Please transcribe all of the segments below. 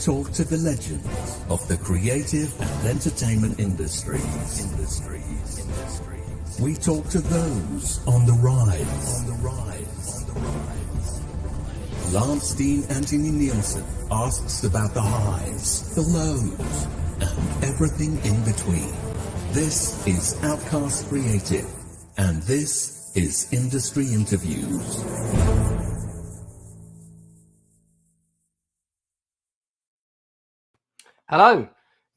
talk to the legends of the creative and entertainment industries. We talk to those on the rise. Lance Dean Anthony Nielsen asks about the highs, the lows, and everything in between. This is Outcast Creative, and this is Industry Interviews. Hello,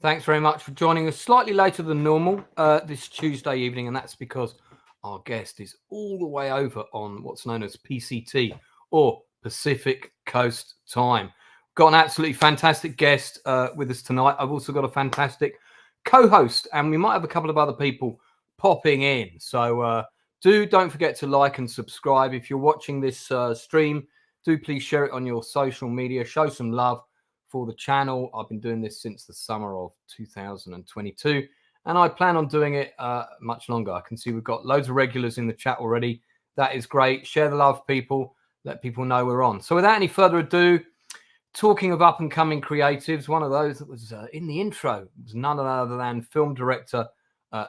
thanks very much for joining us slightly later than normal this Tuesday evening, and that's because our guest is all the way over on what's known as PCT, or Pacific Coast Time. Got an absolutely fantastic guest with us tonight. I've also got a fantastic co-host, and we might have a couple of other people popping in. So don't forget to like and subscribe. If you're watching this stream, do please share it on your social media. Show some love for the channel. I've been doing this since the summer of 2022, and I plan on doing it much longer. I can see we've got loads of regulars in the chat already. That is great. Share the love, people. Let people know we're on. So without any further ado, talking of up-and-coming creatives, one of those that was in the intro was none other than film director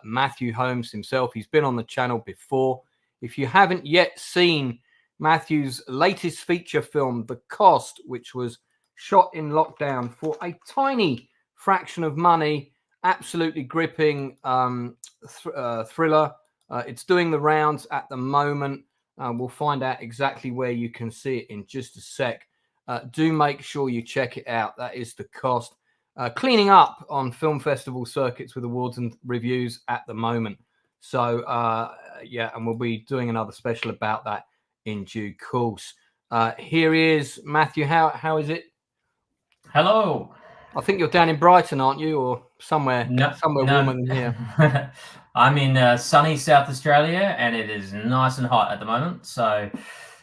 Matthew Holmes himself. He's been on the channel before. If you haven't yet seen Matthew's latest feature film, The Cost, which was shot in lockdown for a tiny fraction of money, absolutely gripping thriller. It's doing the rounds at the moment. We'll find out exactly where you can see it in just a sec. Do make sure you check it out. That is The Cost. Cleaning up on film festival circuits with awards and reviews at the moment. So, yeah, and we'll be doing another special about that in due course. Here he is. Matthew, how is it? Hello. I think you're down in Brighton, aren't you? Or somewhere warmer than here. I'm in sunny South Australia, and it is nice and hot at the moment. So,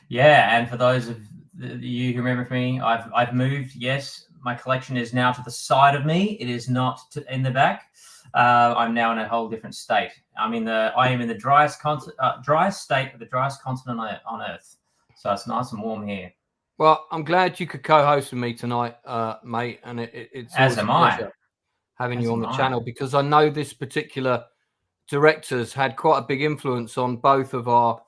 yeah, and for those of you who remember me, I've moved. Yes, my collection is now to the side of me. It is not in the back. I'm now in a whole different state. I am in the driest state of the driest continent on Earth. So it's nice and warm here. Well, I'm glad you could co-host with me tonight, mate, and it's as am I having you on the channel, because I know this particular director's had quite a big influence on both of our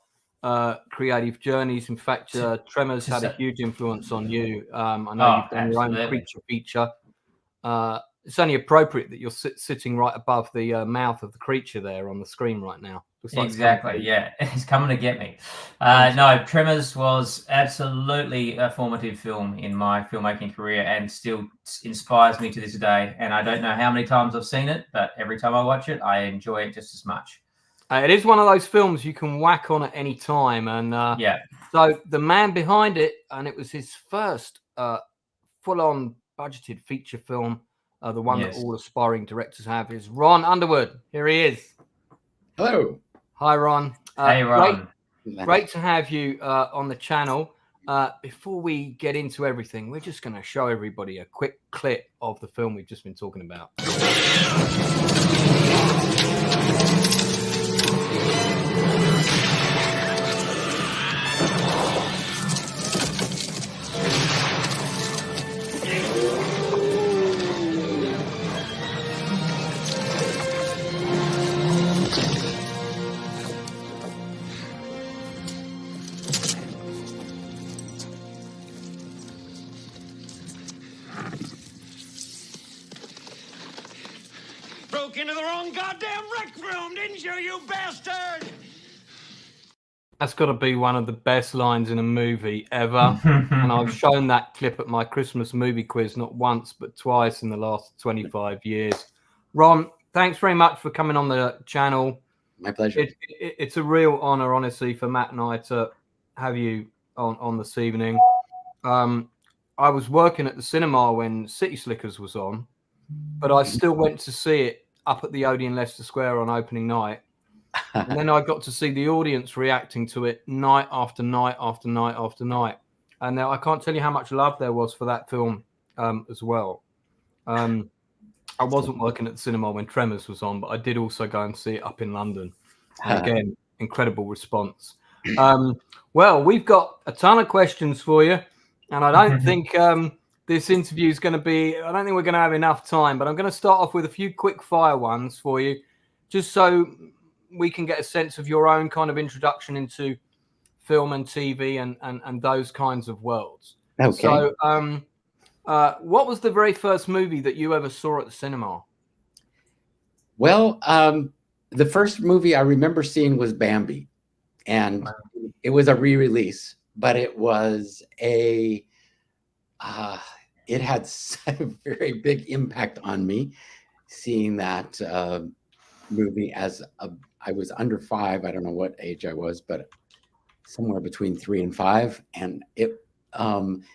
creative journeys. In fact, Tremors had a huge influence on you. I know you've done your own creature feature. It's only appropriate that you're sitting right above the mouth of the creature there on the screen right now. Like exactly, yeah. It's coming to get me. No, Tremors was absolutely a formative film in my filmmaking career and still inspires me to this day. And I don't know how many times I've seen it, but every time I watch it, I enjoy it just as much. It is one of those films you can whack on at any time. And yeah. So the man behind it, and it was his first full-on budgeted feature film, the one that all aspiring directors have, is Ron Underwood. Here he is. Hello. Hi, Ron. Hey, Ron. Great to have you on the channel. Before we get into everything, we're just going to show everybody a quick clip of the film we've just been talking about. Into the wrong goddamn rec room, didn't you, you bastard? That's got to be one of the best lines in a movie ever. And I've shown that clip at my Christmas movie quiz not once but twice in the last 25 years. Ron, thanks very much for coming on the channel. My pleasure. It's a real honor, honestly, for Matt and I to have you on this evening. I was working at the cinema when City Slickers was on, but I still went to see it up at the Odeon Leicester Square on opening night. And then I got to see the audience reacting to it night after night after night after night. And now I can't tell you how much love there was for that film as well. I wasn't working at the cinema when Tremors was on, but I did also go and see it up in London. And again, incredible response. Well, we've got a ton of questions for you. And I don't think this interview is going to be, I don't think we're going to have enough time, but I'm going to start off with a few quick fire ones for you, just so we can get a sense of your own kind of introduction into film and TV and those kinds of worlds. Okay. So, what was the very first movie that you ever saw at the cinema? Well, the first movie I remember seeing was Bambi, and it was a re-release, but it was it had a very big impact on me seeing that movie I was under 5. I don't know what age I was, but somewhere between 3 and 5, and it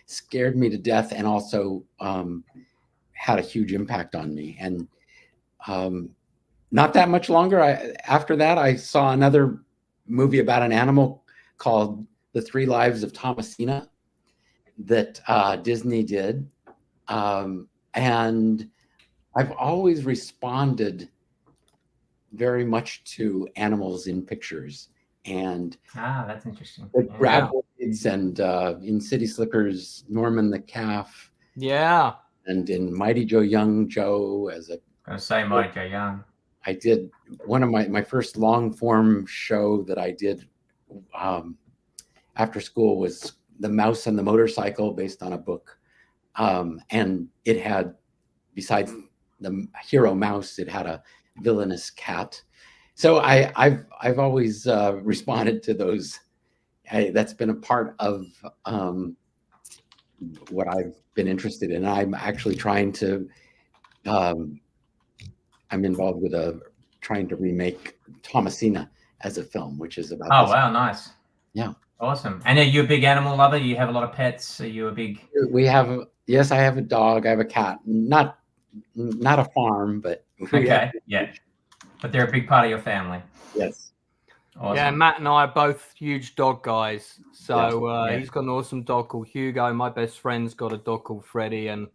scared me to death, and also had a huge impact on me. And not that much longer after that, I saw another movie about an animal called The 3 Lives of Thomasina that Disney did, and I've always responded very much to animals in pictures. And that's interesting. The Graboids and in City Slickers, Norman the Calf. Yeah. And in Mighty Joe Young Joe as a. I was saying Mighty Joe Young. I did one of my first long form show that I did after school was The Mouse and the Motorcycle, based on a book. And it had, besides the hero mouse, it had a villainous cat. So I've always responded to those. That's been a part of what I've been interested in. I'm actually trying to. I'm involved with trying to remake Thomasina as a film, which is about. Oh wow, nice. Yeah, awesome. And are you a big animal lover? You have a lot of pets. Are you a big? Yes, I have a dog. I have a cat. Not a farm, but okay, yeah. But they're a big part of your family. Yes. Awesome. Yeah, Matt and I are both huge dog guys. So he's got an awesome dog called Hugo. My best friend's got a dog called Freddie, and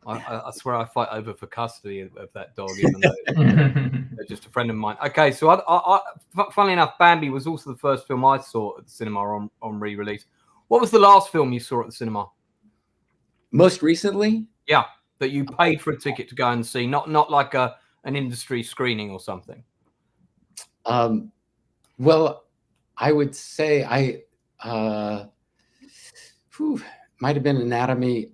I swear I fight over for custody of that dog, even though they're just a friend of mine. Okay, so funnily enough, Bambi was also the first film I saw at the cinema on re-release. What was the last film you saw at the cinema? Most recently? Yeah, that you paid for a ticket to go and see, not like an industry screening or something. Well, I would say might have been Anatomy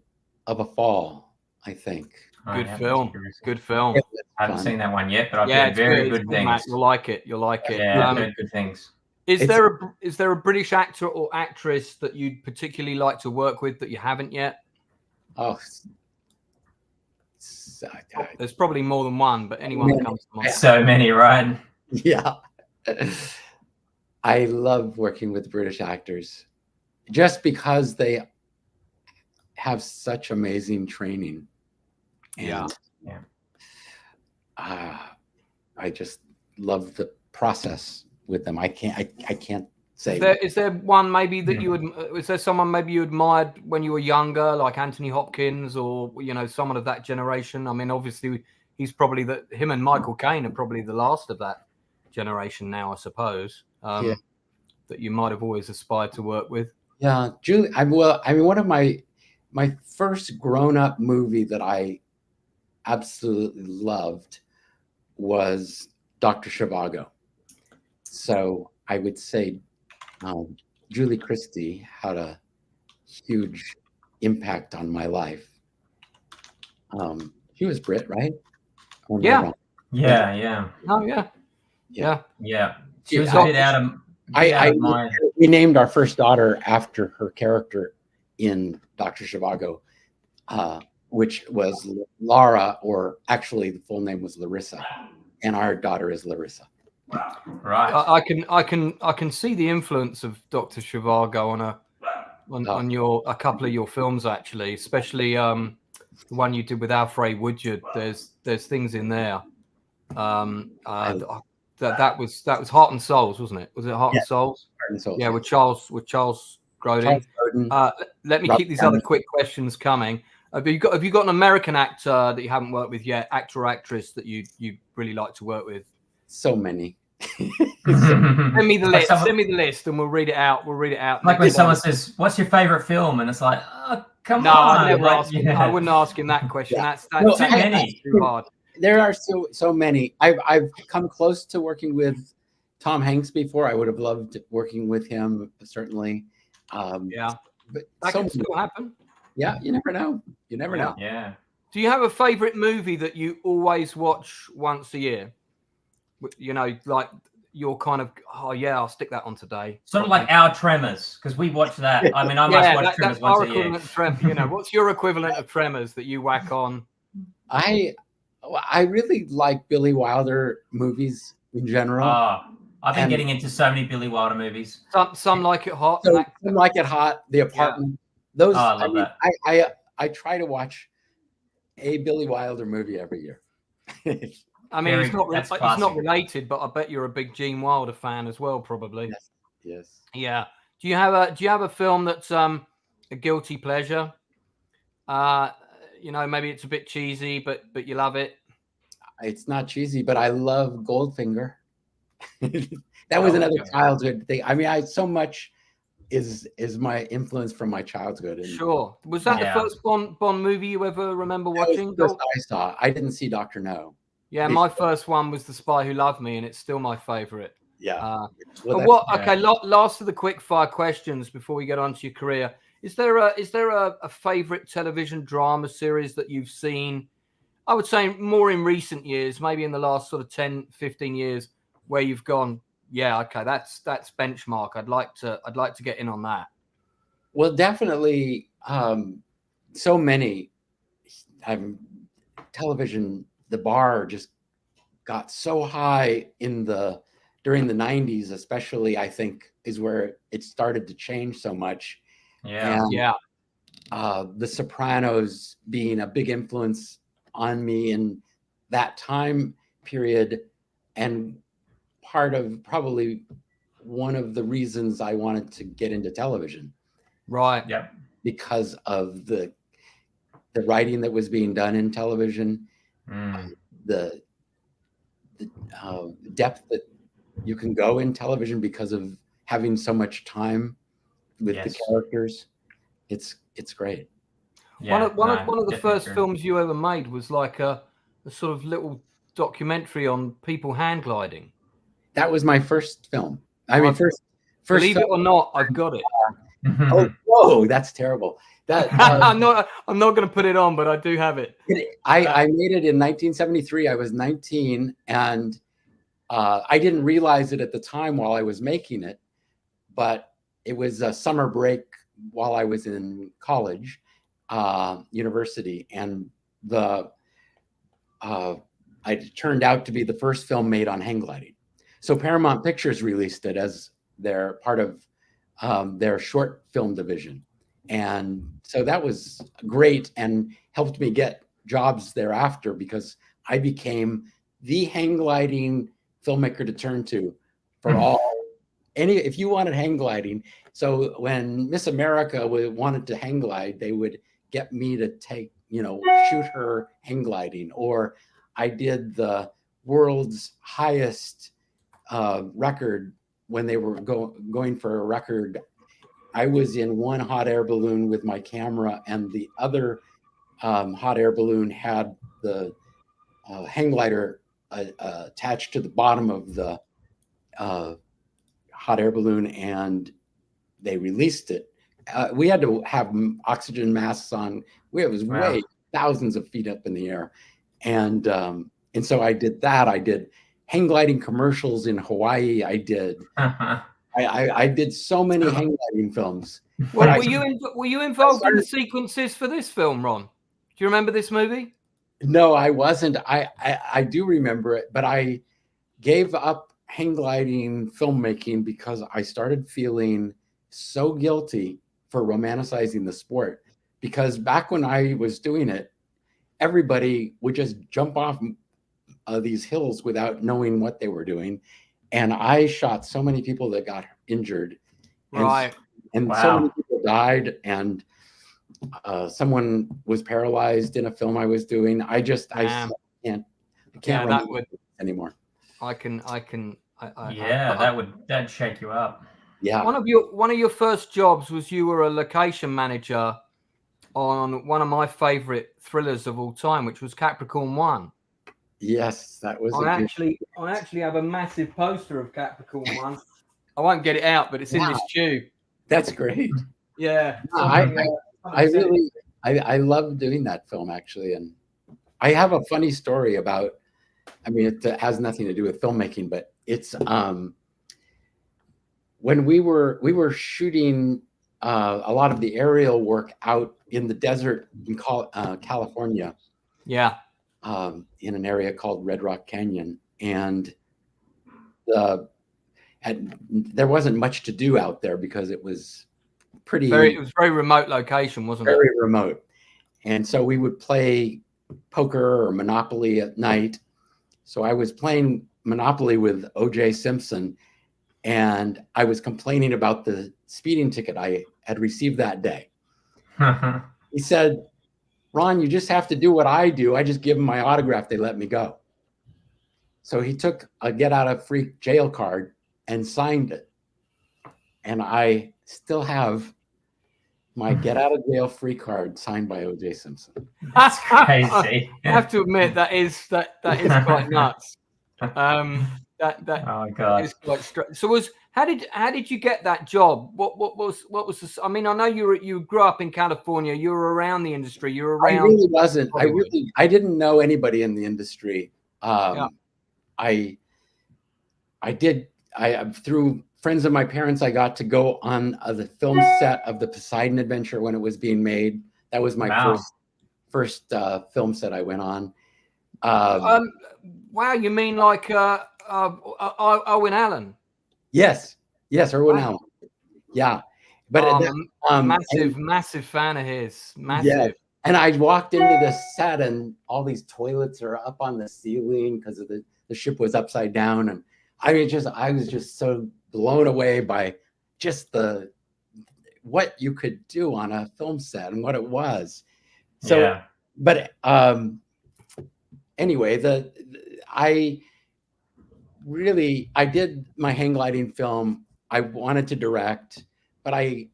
of a Fall. I think. Good film. Good film. I haven't seen that one yet, but I've heard very good things. Matt, you'll like it. You'll like it. Yeah, I've heard good things. Is there a British actor or actress that you'd particularly like to work with that you haven't yet? Oh, there's probably more than one, but anyone that comes to mind. So many, right? Yeah. I love working with British actors just because they have such amazing training. And I just love the process with them. I can't say. Is there one maybe that you would? Is there someone maybe you admired when you were younger, like Anthony Hopkins, or someone of that generation? I mean, obviously he's probably him and Michael Caine are probably the last of that generation now, I suppose. That you might have always aspired to work with. Yeah, Julie. One of my first grown-up movie that I absolutely loved was Dr. Zhivago. So I would say Julie Christie had a huge impact on my life. She was Brit, right? Yeah. Oh, yeah. She was a bit out of my... We named our first daughter after her character in Dr. Zhivago, which was Laura, or actually the full name was Larissa, and our daughter is Larissa. Right. I can see the influence of Dr. Zhivago on a couple of your films, actually, especially the one you did with Alfred Woodyard. There's things in there. That was Heart and Souls, wasn't it? Was it Heart and Souls? Heart and Souls. Yeah, with Charles Grodin. Let me keep these other quick questions coming. Have you got an American actor that you haven't worked with yet, actor or actress that you really like to work with? So many. Send me the list. Send me the list, and we'll read it out. Like when someone says, "What's your favorite film?" and it's like, Come No, on. I'd never like, ask him. I wouldn't ask him that question. Yeah. That's No, too many. too hard. There are so many. I've come close to working with Tom Hanks before. I would have loved working with him, certainly. Yeah, But that so can still happen. yeah, you never know. You never know. Yeah. Do you have a favorite movie that you always watch once a year? You know, like you're kind of, oh yeah, I'll stick that on today. Sort of like our Tremors, because we watch that. I mean, I must watch Tremors that's once our a year. equivalent. You know, what's your equivalent of Tremors that you whack on? I really like Billy Wilder movies in general. I've been And- getting into so many Billy Wilder movies. Some like it hot. So Some Like It Hot, The Apartment. Those Oh, I love that. I try to watch a Billy Wilder movie every year. I mean, it's that's not classic. related, but I bet you're a big Gene Wilder fan as well, probably. Yes. Yeah. Do you have a film that's a guilty pleasure? You know, maybe it's a bit cheesy, but you love it. It's not cheesy, but I love Goldfinger. That was another childhood thing. I mean, so much is my influence from my childhood. And Sure. Was that the first Bond movie you ever remember watching? That was the first I saw. I didn't see Dr. No. Yeah, my first one was The Spy Who Loved Me, and it's still my favorite. Yeah. Last of the quick fire questions before we get on to your career. Is there a favorite television drama series that you've seen? I would say more in recent years, maybe in the last sort of 10, 15 years, where you've gone, yeah, okay, that's benchmark. I'd like to get in on that. Well, definitely so many television, the bar just got so high during the 90s, especially, I think, is where it started to change so much. Yeah. The Sopranos being a big influence on me in that time period, and probably one of the reasons I wanted to get into television. Right. Yeah. Because of the writing that was being done in television, the depth that you can go in television because of having so much time with the characters. It's great. Yeah, one of the first films you ever made was like a sort of little documentary on people hang gliding. That was my first film. I mean, first. Believe it or not, I've got it. Oh, whoa, that's terrible. That I'm not going to put it on, but I do have it. I made it in 1973. I was 19, and I didn't realize it at the time while I was making it, but it was a summer break while I was in college, university, and it turned out to be the first film made on hang gliding. So Paramount Pictures released it as their part of their short film division. And so that was great and helped me get jobs thereafter, because I became the hang gliding filmmaker to turn to for if you wanted hang gliding. So when Miss America wanted to hang glide, they would get me to shoot her hang gliding. Or I did the world's highest record when they were going for a record. I was in one hot air balloon with my camera, and the other hot air balloon had the hang glider attached to the bottom of the hot air balloon, and they released it. We had to have oxygen masks on. It was way thousands of feet up in the air, and so I did that. I did hang gliding commercials in Hawaii. I did. I did so many hang gliding films. Well, were you involved in the sequences for this film, Ron? Do you remember this movie? No, I wasn't. I do remember it, but I gave up hang gliding filmmaking because I started feeling so guilty for romanticizing the sport. Because back when I was doing it, everybody would just jump off these hills without knowing what they were doing. And I shot so many people that got injured. Right. And so many people died, and someone was paralyzed in a film I was doing. I can't run anymore. That'd shake you up. Yeah. One of your first jobs was you were a location manager on one of my favorite thrillers of all time, which was Capricorn 1. Yes, that was I actually have a massive poster of Capricorn 1. I won't get it out, but it's in this tube. That's great. Yeah. I love doing that film, actually. And I have a funny story about, I mean, it has nothing to do with filmmaking, but it's when we were shooting a lot of the aerial work out in the desert in California. Yeah. In an area called Red Rock Canyon. And there wasn't much to do out there because it was it was very remote location, wasn't it? Very remote. And so we would play poker or Monopoly at night. So I was playing Monopoly with O.J. Simpson, and I was complaining about the speeding ticket I had received that day. He said, "Ron, you just have to do what I do. I just give them my autograph. They let me go." So he took a get out of free jail card and signed it. And I still have my get out of jail free card signed by O.J. Simpson. That's crazy. I have to admit that is quite nuts. Oh my God. Is quite so how did you get that job? What was the, I mean, I know you grew up in California, you were around the industry, you were around. I really wasn't. I didn't know anybody in the industry. I through friends of my parents, I got to go on the film set of the Poseidon adventure when it was being made. That was my first film set I went on. Wow, you mean like Owen Allen? Yes, Erwin Allen. Yeah, but massive fan of his. Massive. Yeah. And I walked into this set, and all these toilets are up on the ceiling because of the ship was upside down, and I was just so blown away by just what you could do on a film set and what it was. So, yeah. But anyway, I did my hang gliding film. I wanted to direct, but I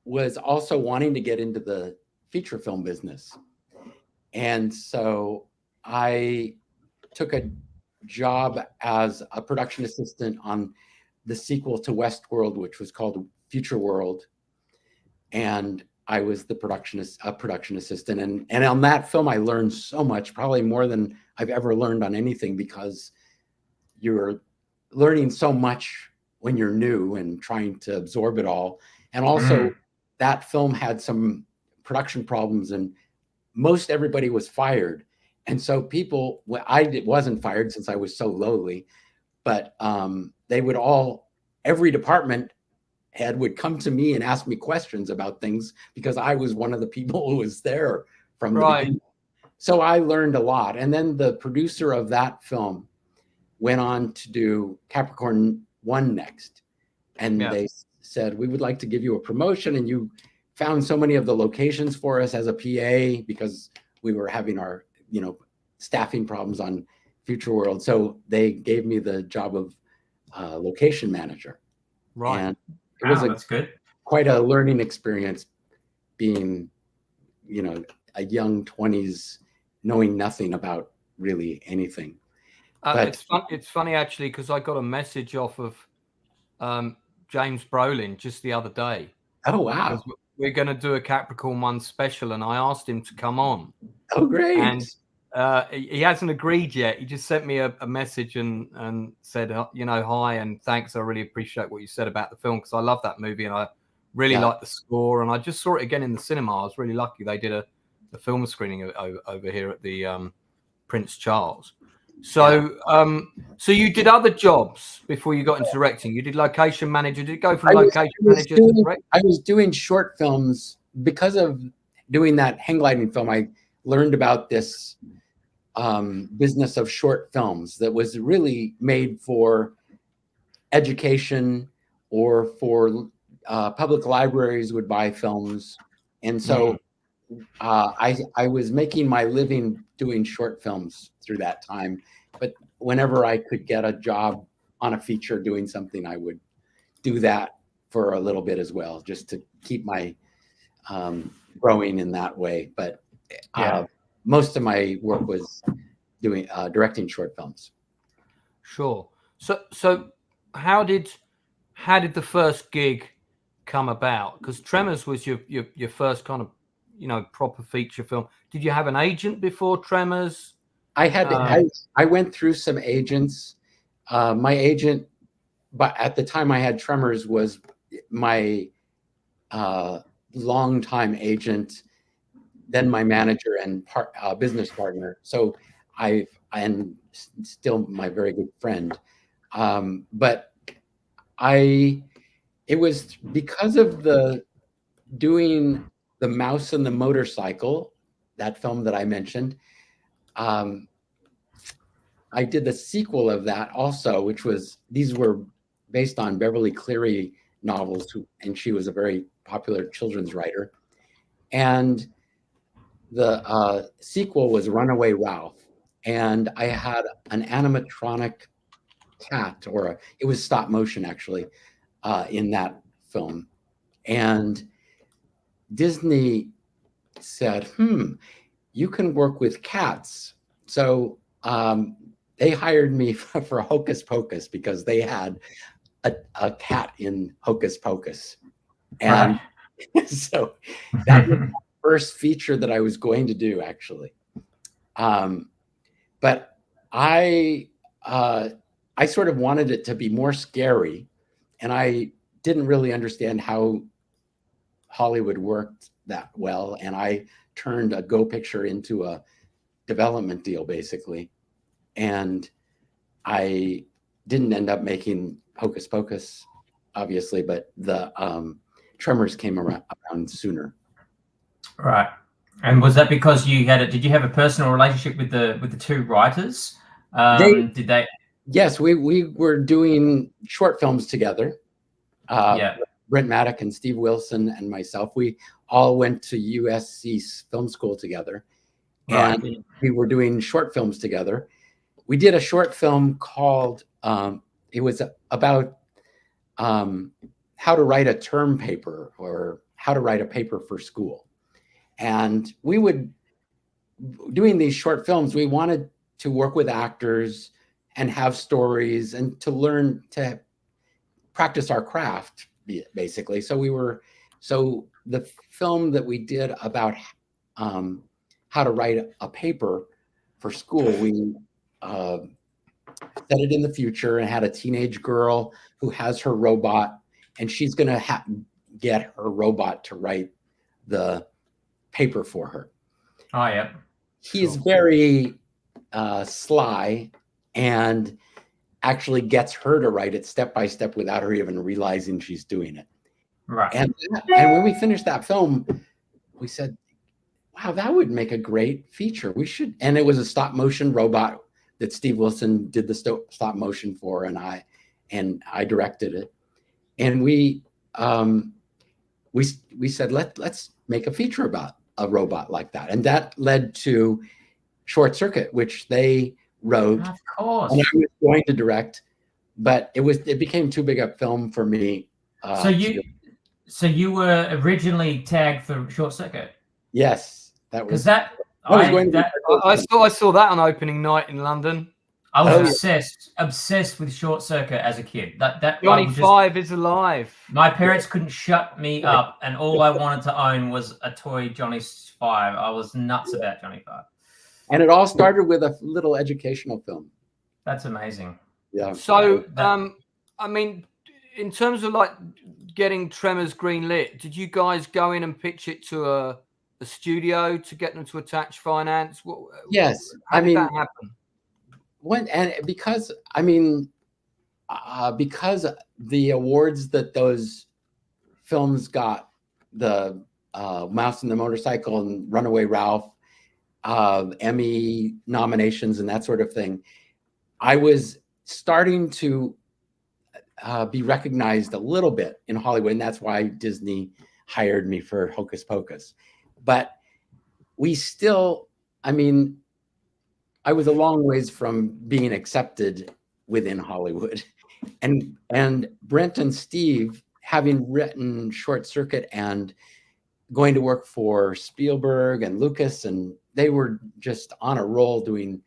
was also wanting to get into the feature film business. And so I took a job as a production assistant on the sequel to Westworld, which was called Future World. And I was the production assistant. And on that film, I learned so much, probably more than I've ever learned on anything, because you're learning so much when you're new and trying to absorb it all. And also that film had some production problems, and most everybody was fired. And so I wasn't fired since I was so lowly, but they would every department head would come to me and ask me questions about things because I was one of the people who was there from the beginning. So I learned a lot. And then the producer of that film went on to do Capricorn 1 next. And they said, "We would like to give you a promotion, and you found so many of the locations for us as a PA," because we were having our, staffing problems on Future World. So they gave me the job of location manager. Right. And it was that's good. Quite a learning experience being, a young 20s, knowing nothing about really anything. But it's funny actually, because I got a message off of James Brolin just the other day. Oh, wow. We're going to do a Capricorn 1 special, and I asked him to come on. Oh, great. And he hasn't agreed yet. He just sent me a message and said, hi and thanks. I really appreciate what you said about the film, because I love that movie and I really like the score. And I just saw it again in the cinema. I was really lucky. They did a film screening over here at the Prince Charles. So so you did other jobs before you got into directing. You did location manager. Did it go from location manager to director? I was doing short films. Because of doing that hang gliding film, I learned about this business of short films that was really made for education, or for public libraries would buy films. And so I was making my living doing short films through that time. But whenever I could get a job on a feature doing something, I would do that for a little bit as well, just to keep my growing in that way. But Yeah. most of my work was doing directing short films. Sure. So how did the first gig come about? Because Tremors was your first kind of, you know, proper feature film. Did you have an agent before Tremors? I had I went through some agents. My agent, but at the time I had Tremors, was my longtime agent, then my manager and business partner. So and still my very good friend. But it was because of doing The Mouse and the Motorcycle, that film that I mentioned. I did the sequel of that also, these were based on Beverly Cleary novels, and she was a very popular children's writer. And the sequel was Runaway Ralph. And I had an animatronic cat, it was stop motion actually, in that film. And Disney said, you can work with cats. So they hired me for Hocus Pocus because they had a cat in Hocus Pocus. And so that was the first feature that I was going to do, actually. But I sort of wanted it to be more scary, and I didn't really understand how Hollywood worked that well. And I turned a Go Picture into a development deal, basically. And I didn't end up making Hocus Pocus, obviously, but the Tremors came around sooner. Right. And was that because did you have a personal relationship with the two writers? Did they? Yes, we were doing short films together. Yeah. Brent Maddock and Steve Wilson and myself, we all went to USC film school together. Right. And we were doing short films together. We did a short film called, it was about how to write a term paper or how to write a paper for school. And doing these short films, we wanted to work with actors and have stories and to learn to practice our craft, basically. So the film that we did about how to write a paper for school, we set it in the future and had a teenage girl who has her robot, and she's going to get her robot to write the paper for her. Oh, yeah. He's very sly and actually gets her to write it step by step without her even realizing she's doing it. Right. And when we finished that film, we said, wow, that would make a great feature. We should. And it was a stop motion robot that Steve Wilson did the stop motion for, and I directed it. And we said, let's make a feature about a robot like that. And that led to Short Circuit, which they wrote. Of course. And I was going to direct, but it became too big a film for me. So you were originally tagged for Short Circuit? Yes, that was. Because I saw that on opening night in London. I was obsessed with Short Circuit as a kid. That Johnny Five is alive. My parents couldn't shut me up, and all I wanted to own was a toy Johnny Five. I was nuts about Johnny Five. And it all started with a little educational film. That's amazing. Yeah. So, I mean, in terms of like getting Tremors greenlit, did you guys go in and pitch it to a studio to get them to attach finance? Yes. How did that happen? Because the awards that those films got, the Mouse and the Motorcycle and Runaway Ralph, Emmy nominations and that sort of thing, I was starting to be recognized a little bit in Hollywood, and that's why Disney hired me for Hocus Pocus. But we still, I was a long ways from being accepted within Hollywood. And Brent and Steve, having written Short Circuit and going to work for Spielberg and Lucas, and they were just on a roll doing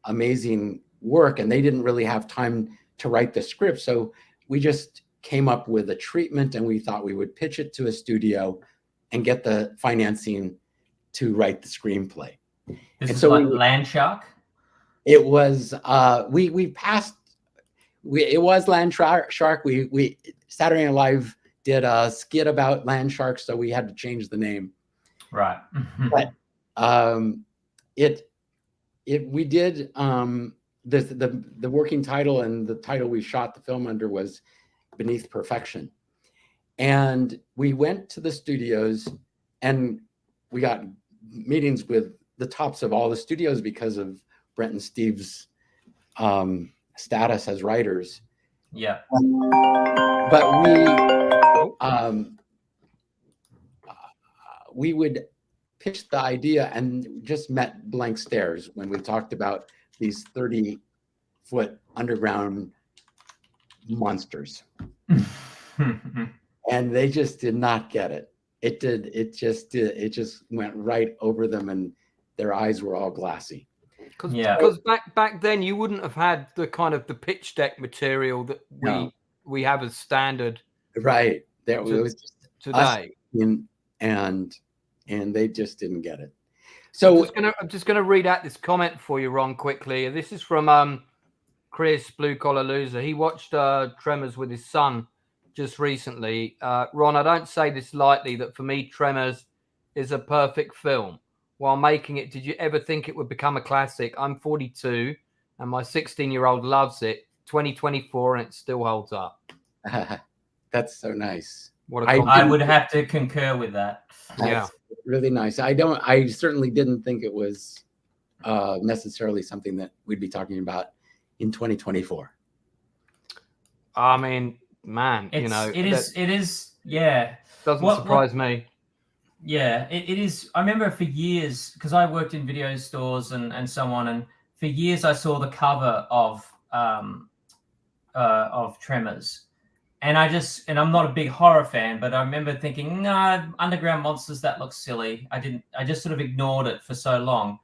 amazing work, and they didn't really have time to write the script. So we just came up with a treatment, and we thought we would pitch it to a studio and get the financing to write the screenplay. This And is so like we- Land Shark. It was we passed. It was Land Shark. We Saturday Night Live did a skit about land sharks, so we had to change the name. Right. But we did the working title, and the title we shot the film under was Beneath Perfection. And we went to the studios, and we got meetings with the tops of all the studios because of Brent and Steve's status as writers. Yeah. But we would pitch the idea and just met blank stares when we talked about these 30-foot underground monsters. And they just did not get it. It just went right over them, and their eyes were all glassy. Because back then you wouldn't have had the kind of the pitch deck material that we have as standard, right? There was just today, and they just didn't get it. So I'm just gonna read out this comment for you, Ron, quickly. This is from Chris, Blue Collar Loser. He watched Tremors with his son just recently. Ron, I don't say this lightly, that for me Tremors is a perfect film. While making it, did you ever think it would become a classic? I'm 42 and my 16-year-old loves it. 2024 and it still holds up. That's so nice. I would have to concur with that. Yeah, really nice. I certainly didn't think it was necessarily something that we'd be talking about in 2024. I mean, man, It is. Yeah. Doesn't surprise me. Yeah, it is. I remember for years, because I worked in video stores and so on, and for years I saw the cover of Tremors, and I'm not a big horror fan, but I remember thinking, no, underground monsters, that looks silly. I just sort of ignored it for so long,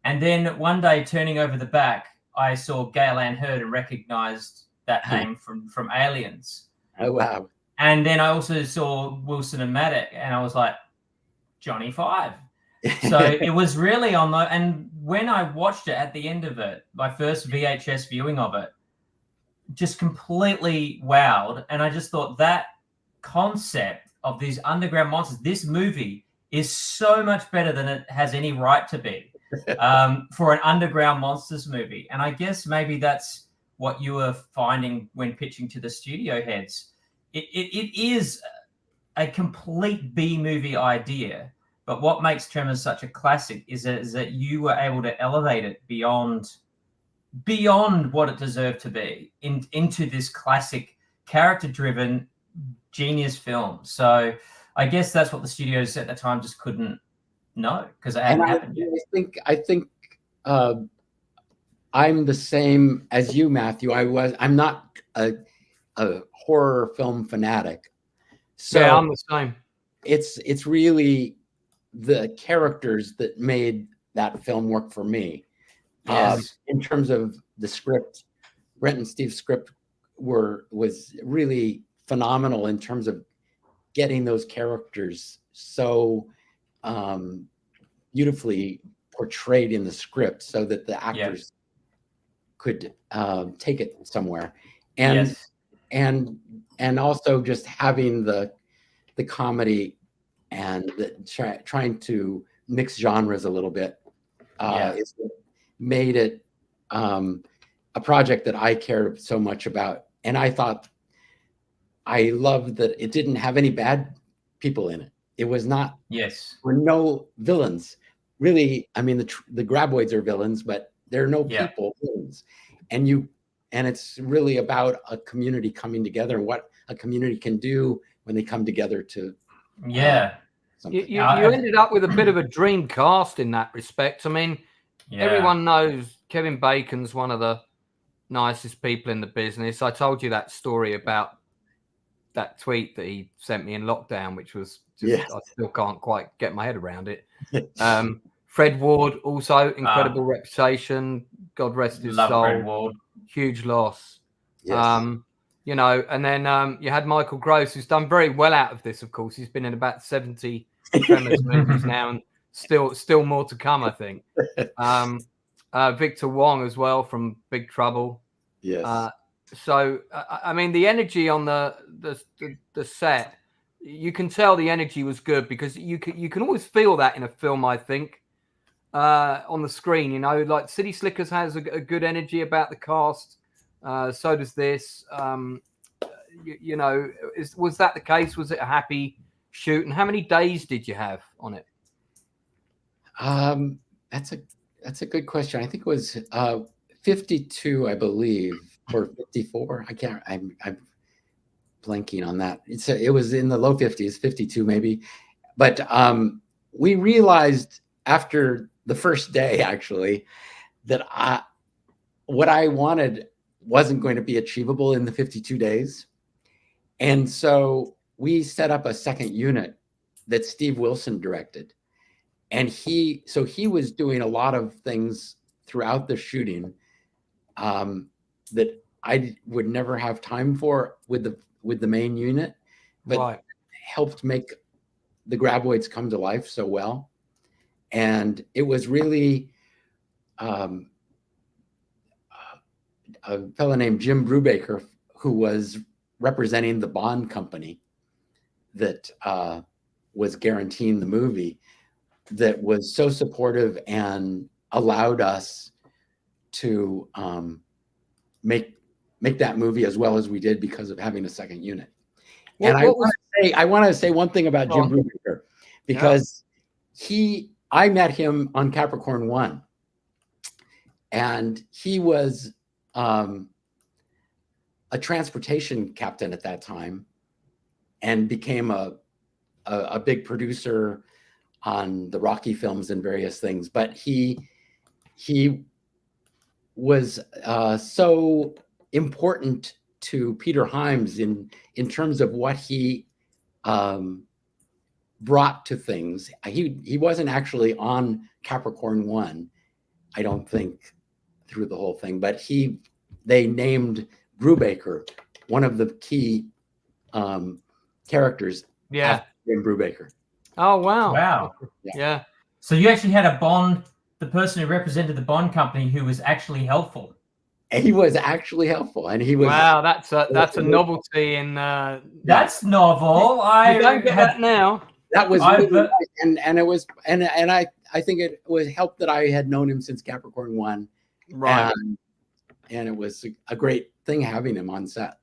and then one day turning over the back, I saw Gale Anne Hurd and recognized that name from Aliens. Oh wow! And then I also saw Wilson and Maddox, and I was like, Johnny Five. So it was really on the, and when I watched it at the end of it, my first VHS viewing of it, just completely wowed. And I just thought that concept of these underground monsters, this movie is so much better than it has any right to be for an underground monsters movie. And I guess maybe that's what you were finding when pitching to the studio heads. It is a complete B movie idea, but what makes Tremors such a classic is that you were able to elevate it beyond what it deserved to be into this classic character-driven genius film. So I guess that's what the studios at the time just couldn't know, because it hadn't happened yet. I think I'm the same as you, Matthew. I'm not a horror film fanatic. So yeah, I'm the same. It's really the characters that made that film work for me. Yes. In terms of the script, Brent and Steve's script was really phenomenal in terms of getting those characters so beautifully portrayed in the script, so that the actors could take it somewhere. And and also just having the comedy and trying to mix genres a little bit made it a project that I cared so much about. And I loved that it didn't have any bad people in it. It was not. Yes. There were no villains. Really, I mean, the graboids are villains, but there are no people villains. And it's really about a community coming together and what a community can do when they come together to you ended up with a bit of a dream cast in that respect. I mean, everyone knows Kevin Bacon's one of the nicest people in the business. I told you that story about that tweet that he sent me in lockdown, which was Yes. I still can't quite get my head around it. Fred Ward, also incredible reputation. God rest his Love soul. Fred Ward. Huge loss. Yes. You know, and then you had Michael Gross, who's done very well out of this. Of course, he's been in about 70 Tremors movies now, and still more to come, I think. Victor Wong as well from Big Trouble. Yes. So I mean, the energy on the set, you can tell the energy was good, because you can always feel that in a film, I think, on the screen. You know, like City Slickers has a good energy about the cast. So does this. You know, was that the case? Was it a happy shoot? And how many days did you have on it? That's a good question. I think it was 52, I believe, or 54. I can't. I'm blanking on that. It was in the low 50s, 52 maybe. But we realized after the first day, actually, that what I wanted wasn't going to be achievable in the 52 days. And so we set up a second unit that Steve Wilson directed. And he was doing a lot of things throughout the shooting that I would never have time for with the main unit, but helped make the Graboids come to life so well. And it was really a fellow named Jim Brubaker, who was representing the Bond company that was guaranteeing the movie, that was so supportive and allowed us to make that movie as well as we did because of having a second unit. And I want to say one thing about Jim Brubaker, because I met him on Capricorn 1, and he was a transportation captain at that time, and became a big producer on the Rocky films and various things. But he was so important to Peter Hyams in terms of what he brought to things. He wasn't actually on Capricorn 1, I don't think, through the whole thing, but they named Brubaker one of the key characters. Yeah. In Brubaker. Oh, wow. Wow. Yeah. So you actually had a Bond, the person who represented the Bond company, who was actually helpful. And he was actually helpful, and he was. Wow, that's a novelty in. That's novel. You don't get that now. That was really, and it was, and I think it was helped that I had known him since Capricorn 1, right? And it was a great thing having him on set.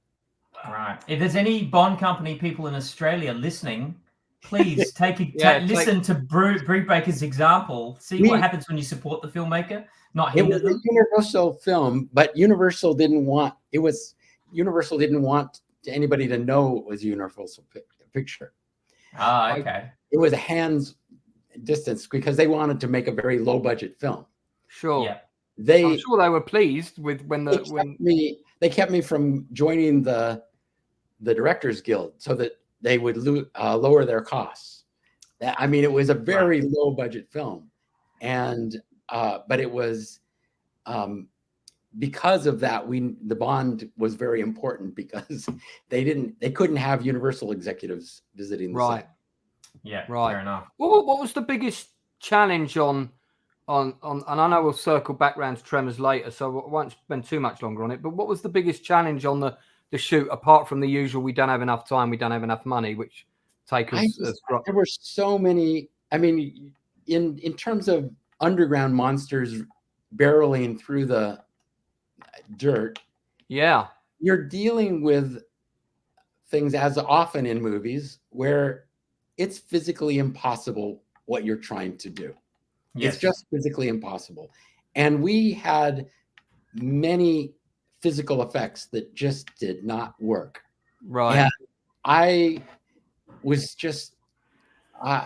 Right. If there's any Bond company people in Australia listening, please listen to Brubaker's example. See what happens when you support the filmmaker, not hinder them. It was a Universal film, but Universal didn't want anybody to know it was a Universal picture. Ah, okay. It was a hand's distance because they wanted to make a very low budget film. Sure. Yeah. I'm sure they were pleased with they kept me from joining the Directors Guild so that they would lower their costs. I mean, it was a very low budget film, and but it was because of that the Bond was very important, because they couldn't have Universal executives visiting the set. Yeah, right. Fair enough. What was the biggest challenge on and I know we'll circle back around to Tremors later, so I won't spend too much longer on it, but what was the biggest challenge on the shoot, apart from the usual, we don't have enough time, we don't have enough money, which take us there were so many. I mean, in terms of underground monsters barreling through the dirt, you're dealing with things, as often in movies, where it's physically impossible what you're trying to do. It's just physically impossible. And we had many physical effects that just did not work. Right. And I was just,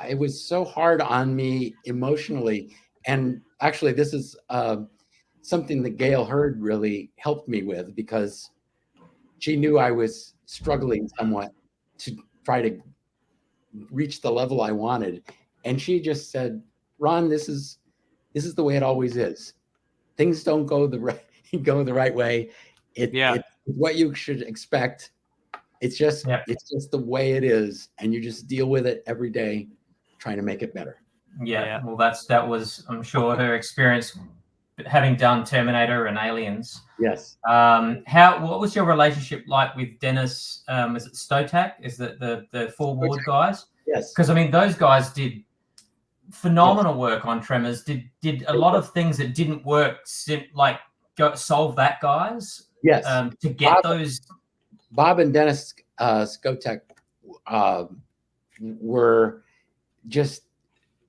it was so hard on me emotionally. And actually, this is something that Gale Hurd really helped me with, because she knew I was struggling somewhat to try to reached the level I wanted. And she just said, Ron, this is the way it always is. Things don't go the right way. It's what you should expect. It's just the way it is, and you just deal with it every day, trying to make it better. Yeah. Well, that was, I'm sure, her experience having done Terminator and Aliens. Yes. What was your relationship like with Dennis? Is it Stotak? Is it the four ward guys? Yes. Because I mean, those guys did phenomenal work on Tremors. Did a lot of things that didn't work, like solve that, guys. Yes. To get those. Bob and Dennis Stotak were just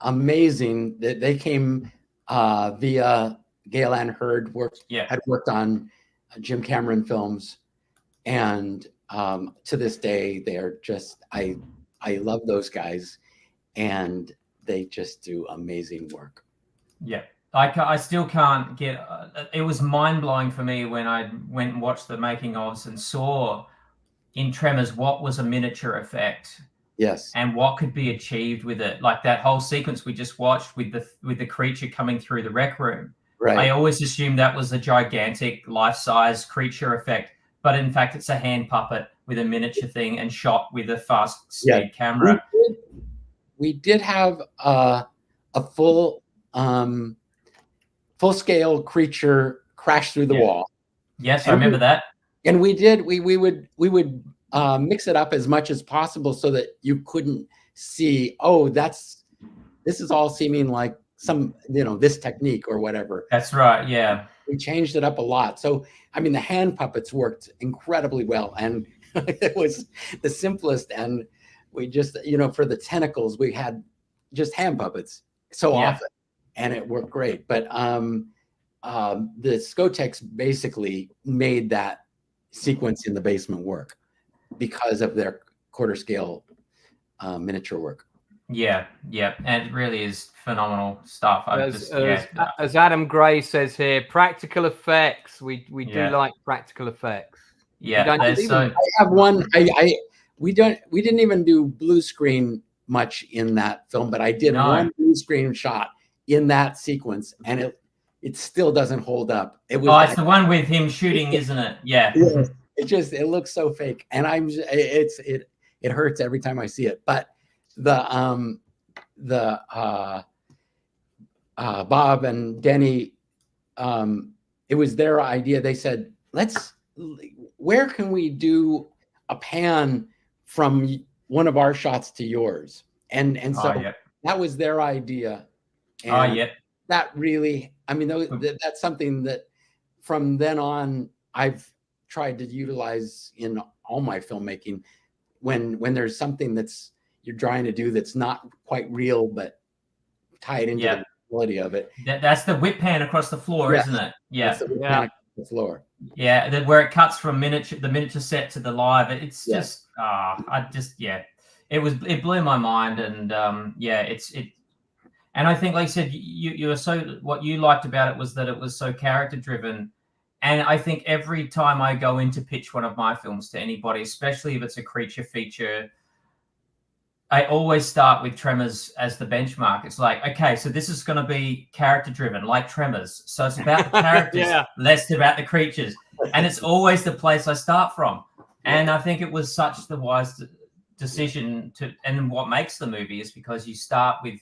amazing. They came via Gale Anne Hurd, had worked on Jim Cameron films, and to this day they are just I love those guys, and they just do amazing work. Yeah. I still can't get. It was mind blowing for me when I went and watched the making ofs and saw in Tremors what was a miniature effect. Yes. And what could be achieved with it, like that whole sequence we just watched with the creature coming through the rec room. Right. I always assumed that was a gigantic life-size creature effect, but in fact it's a hand puppet with a miniature thing and shot with a fast speed camera. We did have a full scale creature crash through the wall. Yes, I remember that. And we would mix it up as much as possible so that you couldn't see, this is all seeming like some, this technique or whatever. That's right. Yeah. We changed it up a lot. So, I mean, the hand puppets worked incredibly well, and it was the simplest. And we just, for the tentacles, we had just hand puppets so often, and it worked great. But the Skoteks basically made that sequence in the basement work because of their quarter scale miniature work. Yeah, and it really is phenomenal stuff. As Adam Gray says here, practical effects. We do like practical effects. Yeah, I have one. We didn't even do blue screen much in that film, but I did one blue screen shot in that sequence, and it still doesn't hold up. It's the one with him shooting, isn't it? Yeah. It looks so fake, and it hurts every time I see it. But the Bob and Denny, it was their idea. They said, where can we do a pan from one of our shots to yours? And so that was their idea. And that really, I mean, that's something that from then on I've tried to utilize in all my filmmaking. When there's something that's you're trying to do that's not quite real, but tie it into the quality of it. That's the whip pan across the floor, isn't it? Yeah. That's the whip pan across the floor. Yeah, where it cuts from the miniature set to the live. It's just it blew my mind, and and I think, like you said, you were what you liked about it was that it was so character driven. And I think every time I go in to pitch one of my films to anybody, especially if it's a creature feature, I always start with Tremors as the benchmark. It's like, okay, so this is going to be character driven, like Tremors. So it's about the characters, less about the creatures. And it's always the place I start from. And I think it was such the wise decision and what makes the movie is because you start with,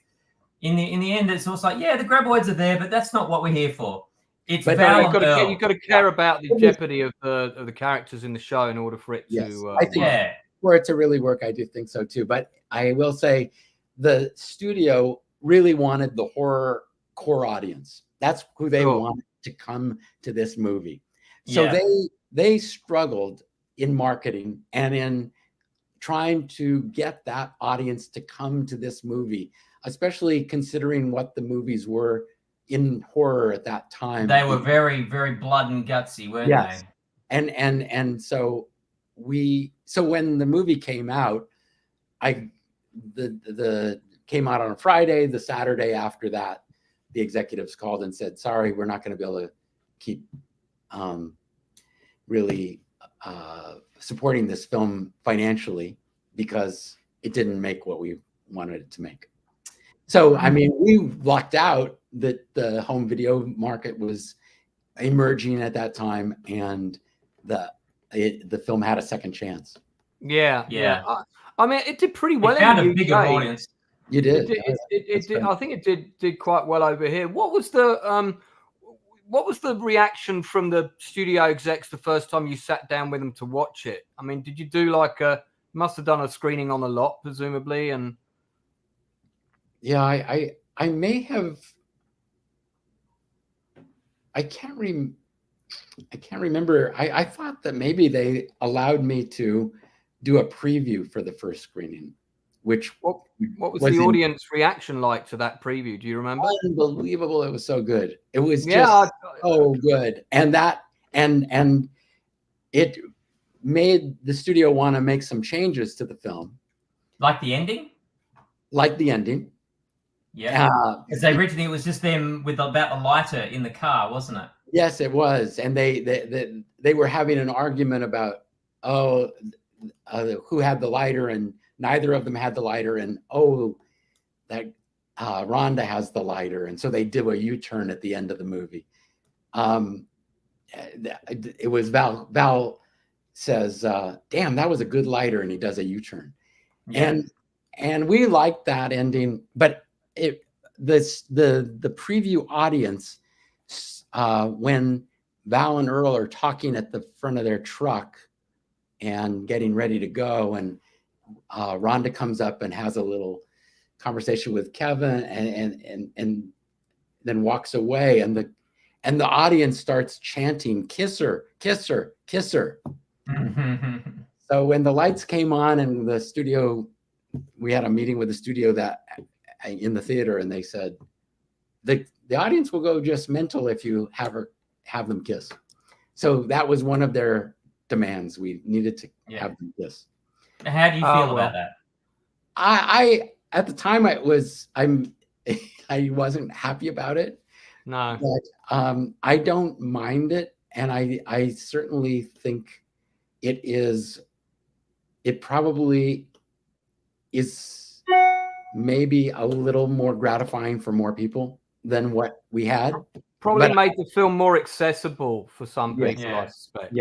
in the end, it's also like, the graboids are there, but that's not what we're here for. You've got to care about the jeopardy of the characters in the show in order for it to. I think for it to really work, I do think so too. But I will say, the studio really wanted the horror core audience. That's who they wanted to come to this movie. So they struggled in marketing and in trying to get that audience to come to this movie, especially considering what the movies were in horror at that time. They were very, very blood and gutsy, weren't they? And so when the movie came out, came out on a Friday. The Saturday after that, the executives called and said, sorry, we're not going to be able to keep really supporting this film financially because it didn't make what we wanted it to make. So, I mean, we lucked out that the home video market was emerging at that time, and the film had a second chance. Yeah. Yeah. I mean, it did pretty well It found in a the bigger UK. audience. You did. It did. I think it did quite well over here. What was the reaction from the studio execs the first time you sat down with them to watch it? I mean, did you do like must have done a screening on the lot, presumably, and yeah, I may have. I can't remember. I thought that maybe they allowed me to do a preview for the first screening, which what was the audience reaction like to that preview? Do you remember? Unbelievable! It was so good. It was Yeah, just so good, and it made the studio want to make some changes to the film, Like the ending. Yeah, because originally it was just them with about the lighter in the car, wasn't it? Yes, it was, and they were having an argument about who had the lighter, and neither of them had the lighter, and that Rhonda has the lighter, and so they did a U-turn at the end of the movie. It was Val says, "Damn, that was a good lighter," and he does a U-turn, and we liked that ending, but the preview audience, when Val and Earl are talking at the front of their truck and getting ready to go, and Rhonda comes up and has a little conversation with Kevin, and then walks away, and the audience starts chanting, "Kiss her, kiss her, kiss her." So when the lights came on and the studio, we had a meeting with the studio that in the theater, and they said the audience will go just mental if you have them kiss. So that was one of their demands. We needed to have them kiss. How do you feel about that? I at the time I wasn't happy about it. No, but I don't mind it, and I certainly think it probably is maybe a little more gratifying for more people than what we had. Probably made the film more accessible for some people, I suspect.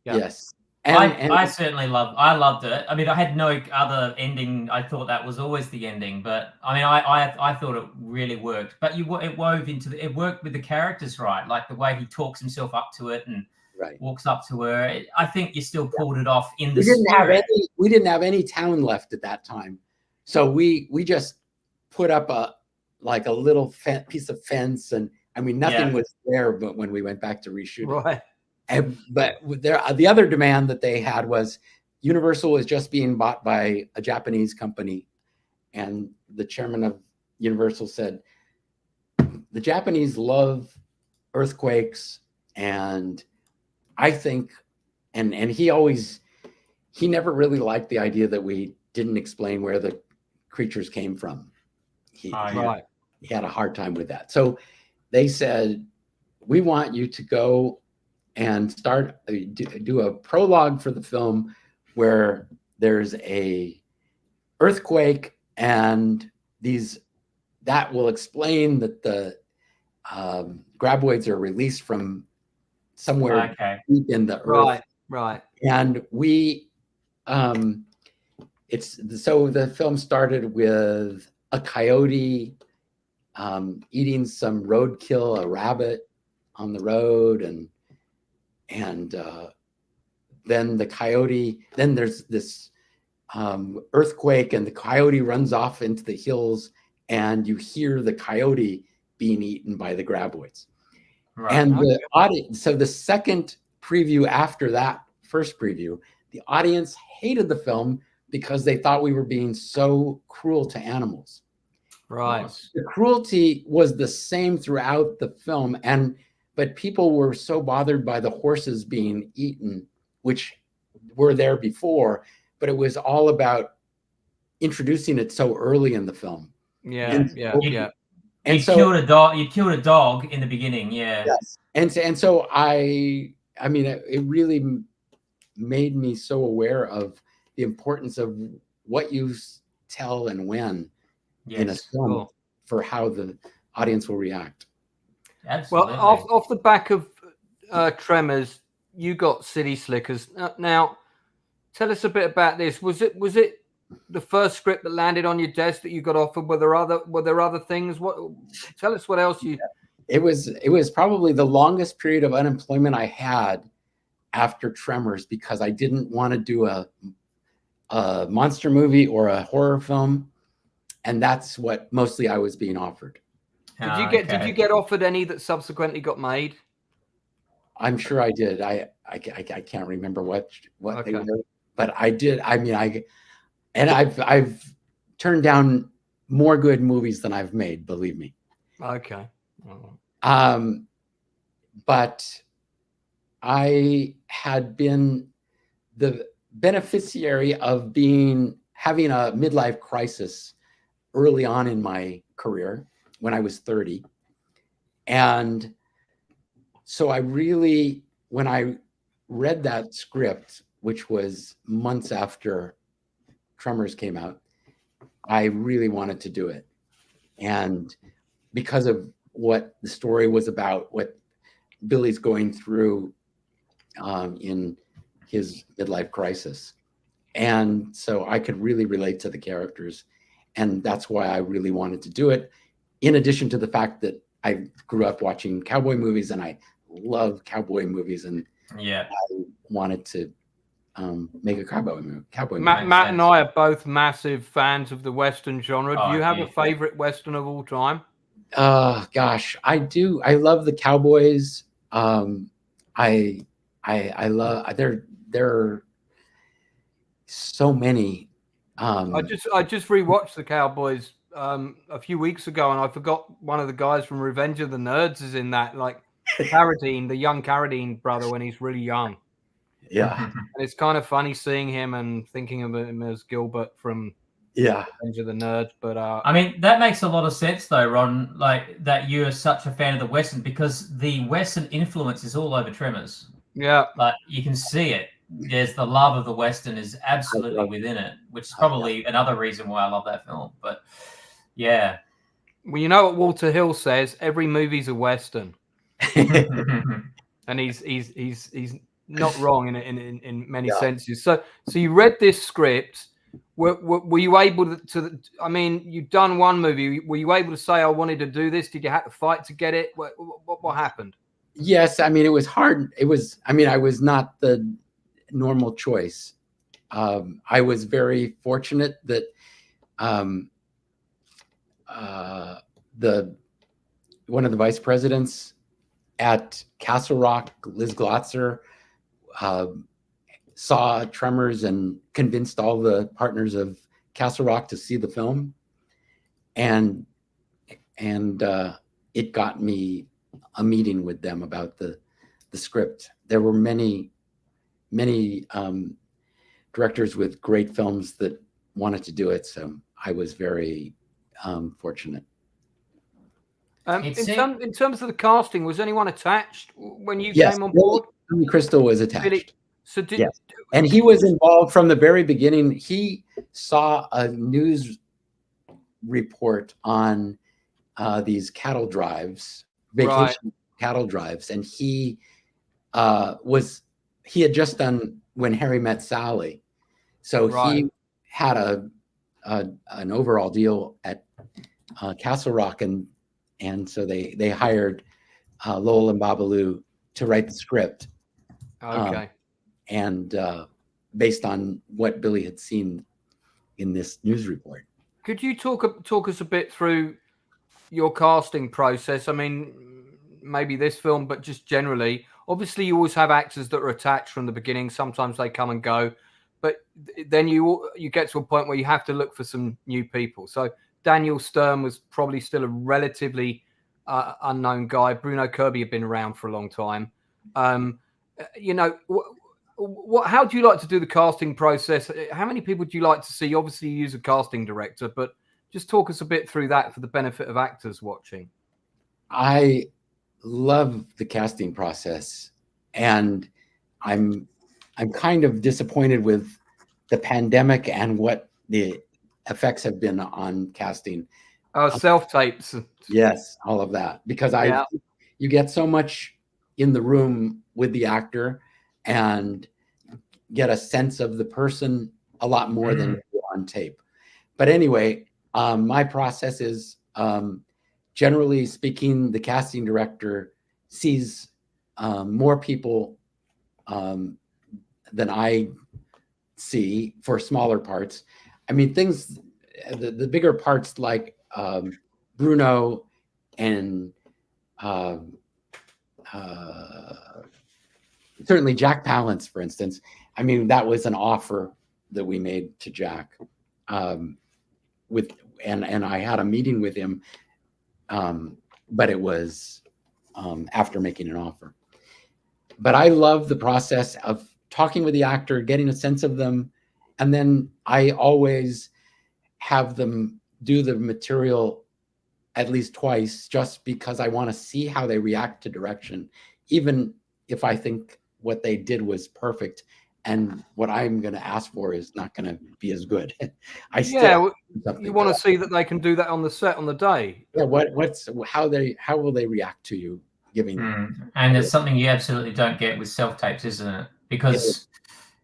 Yes. And I certainly loved it. I mean, I had no other ending. I thought that was always the ending, but I mean, I thought it really worked. But it wove into it worked with the characters, right? Like the way he talks himself up to it and walks up to her. I think you still pulled it off in the spirit. We didn't have any town left at that time, so we just put up a little piece of fence, and I mean nothing was there. But when we went back to reshoot, right. But the other demand that they had was Universal was just being bought by a Japanese company, and the chairman of Universal said the Japanese love earthquakes, and I think, and he never really liked the idea that we didn't explain where the creatures came from. He had a hard time with that. So they said, we want you to go and do a prologue for the film where there's a earthquake, and that will explain that the graboids are released from somewhere deep in the earth. Right. And so the film started with a coyote eating some roadkill, a rabbit on the road, and then then there's this earthquake, and the coyote runs off into the hills, and you hear the coyote being eaten by the graboids. Right. And the audience, so the second preview after that first preview, the audience hated the film because they thought we were being so cruel to animals. Right. The cruelty was the same throughout the film, but people were so bothered by the horses being eaten, which were there before, but it was all about introducing it so early in the film. And you killed a dog. You killed a dog in the beginning. Yeah. Yes. And so I mean, it really made me so aware of the importance of what you tell and when in a Yes. film Cool. for how the audience will react. Absolutely. Well, off the back of Tremors, you got City Slickers. Now, tell us a bit about this. Was it the first script that landed on your desk that you got offered? Were there other things? Tell us what else you. It was probably the longest period of unemployment I had after Tremors, because I didn't want to do a monster movie or a horror film, and that's what mostly I was being offered. Did you get offered any that subsequently got made? I'm sure I did. I can't remember what Okay. they were, but I did. I mean, I've turned down more good movies than I've made, believe me. Okay. But I had been the beneficiary of having a midlife crisis early on in my career when I was 30. And so I really, when I read that script, which was months after Tremors came out, I really wanted to do it. And because of what the story was about, what Billy's going through in his midlife crisis. And so I could really relate to the characters. And that's why I really wanted to do it. In addition to the fact that I grew up watching cowboy movies and I love cowboy movies, and I wanted to make a cowboy movie. Matt and I are both massive fans of the Western genre. Do you have a favorite Western of all time? Gosh, I do. I love the cowboys. I love. There are so many. I just rewatched the Cowboys a few weeks ago, and I forgot one of the guys from Revenge of the Nerds is in that, like Carradine, the young Carradine brother when he's really young. Yeah, and it's kind of funny seeing him and thinking of him as Gilbert from Revenge of the Nerds. But I mean, that makes a lot of sense, though, Ron. Like that you are such a fan of the Western, because the Western influence is all over Tremors. Yeah, like you can see it. There's the love of the Western is absolutely within it, which is probably another reason why I love that film. But yeah. Well, you know what Walter Hill says: every movie's a Western, and he's not wrong in many senses. So you read this script. Were you able to? I mean, you've done one movie. Were you able to say, "I wanted to do this"? Did you have to fight to get it? What happened? Yes, I mean it was hard. I was not the normal choice. I was very fortunate that one of the vice presidents at Castle Rock, Liz Glotzer, saw Tremors and convinced all the partners of Castle Rock to see the film, and it got me a meeting with them about the script. There were many directors with great films that wanted to do it, so I was very fortunate. In terms of the casting, was anyone attached when you came on board? Billy Crystal was attached. Yes. And he was involved from the very beginning. He saw a news report on these cattle drives, vacation cattle drives, and he had just done When Harry Met Sally, so he had an overall deal at Castle Rock, and so they hired Lowell and Babalu to write the script. Okay. And based on what Billy had seen in this news report. Could you talk us a bit through your casting process? I mean, maybe this film, but just generally. Obviously, you always have actors that are attached from the beginning. Sometimes they come and go, but then you get to a point where you have to look for some new people. So Daniel Stern was probably still a relatively unknown guy. Bruno Kirby had been around for a long time. How do you like to do the casting process? How many people do you like to see? Obviously, you use a casting director, but just talk us a bit through that for the benefit of actors watching. I love the casting process, and I'm kind of disappointed with the pandemic and what the effects have been on casting. Self tapes. Yes, all of that, because you get so much in the room with the actor and get a sense of the person a lot more than you do on tape. But anyway, my process is, generally speaking, the casting director sees more people than I see for smaller parts. I mean, things, the bigger parts like Bruno and certainly Jack Palance, for instance. I mean, that was an offer that we made to Jack, and I had a meeting with him, but it was after making an offer. But I love the process of talking with the actor, getting a sense of them, and then I always have them do the material at least twice, just because I want to see how they react to direction, even if I think what they did was perfect and what I'm going to ask for is not going to be as good. You want to see that they can do that on the set on the day. Yeah, how will they react to you giving? And it's something you absolutely don't get with self tapes, isn't it? Because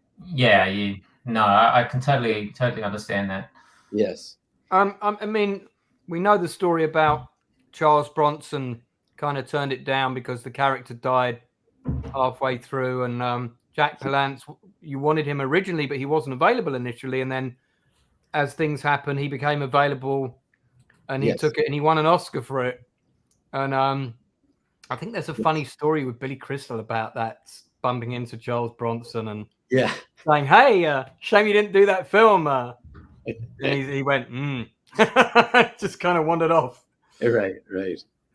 I can totally understand that. Yes. I mean, we know the story about Charles Bronson kind of turned it down because the character died halfway through, and Jack Palance, you wanted him originally, but he wasn't available initially, and then as things happen, he became available, and he took it, and he won an Oscar for it. And I think there's a funny story with Billy Crystal about that, bumping into Charles Bronson and saying, "Hey, shame you didn't do that film." And he went, just kind of wandered off. Right.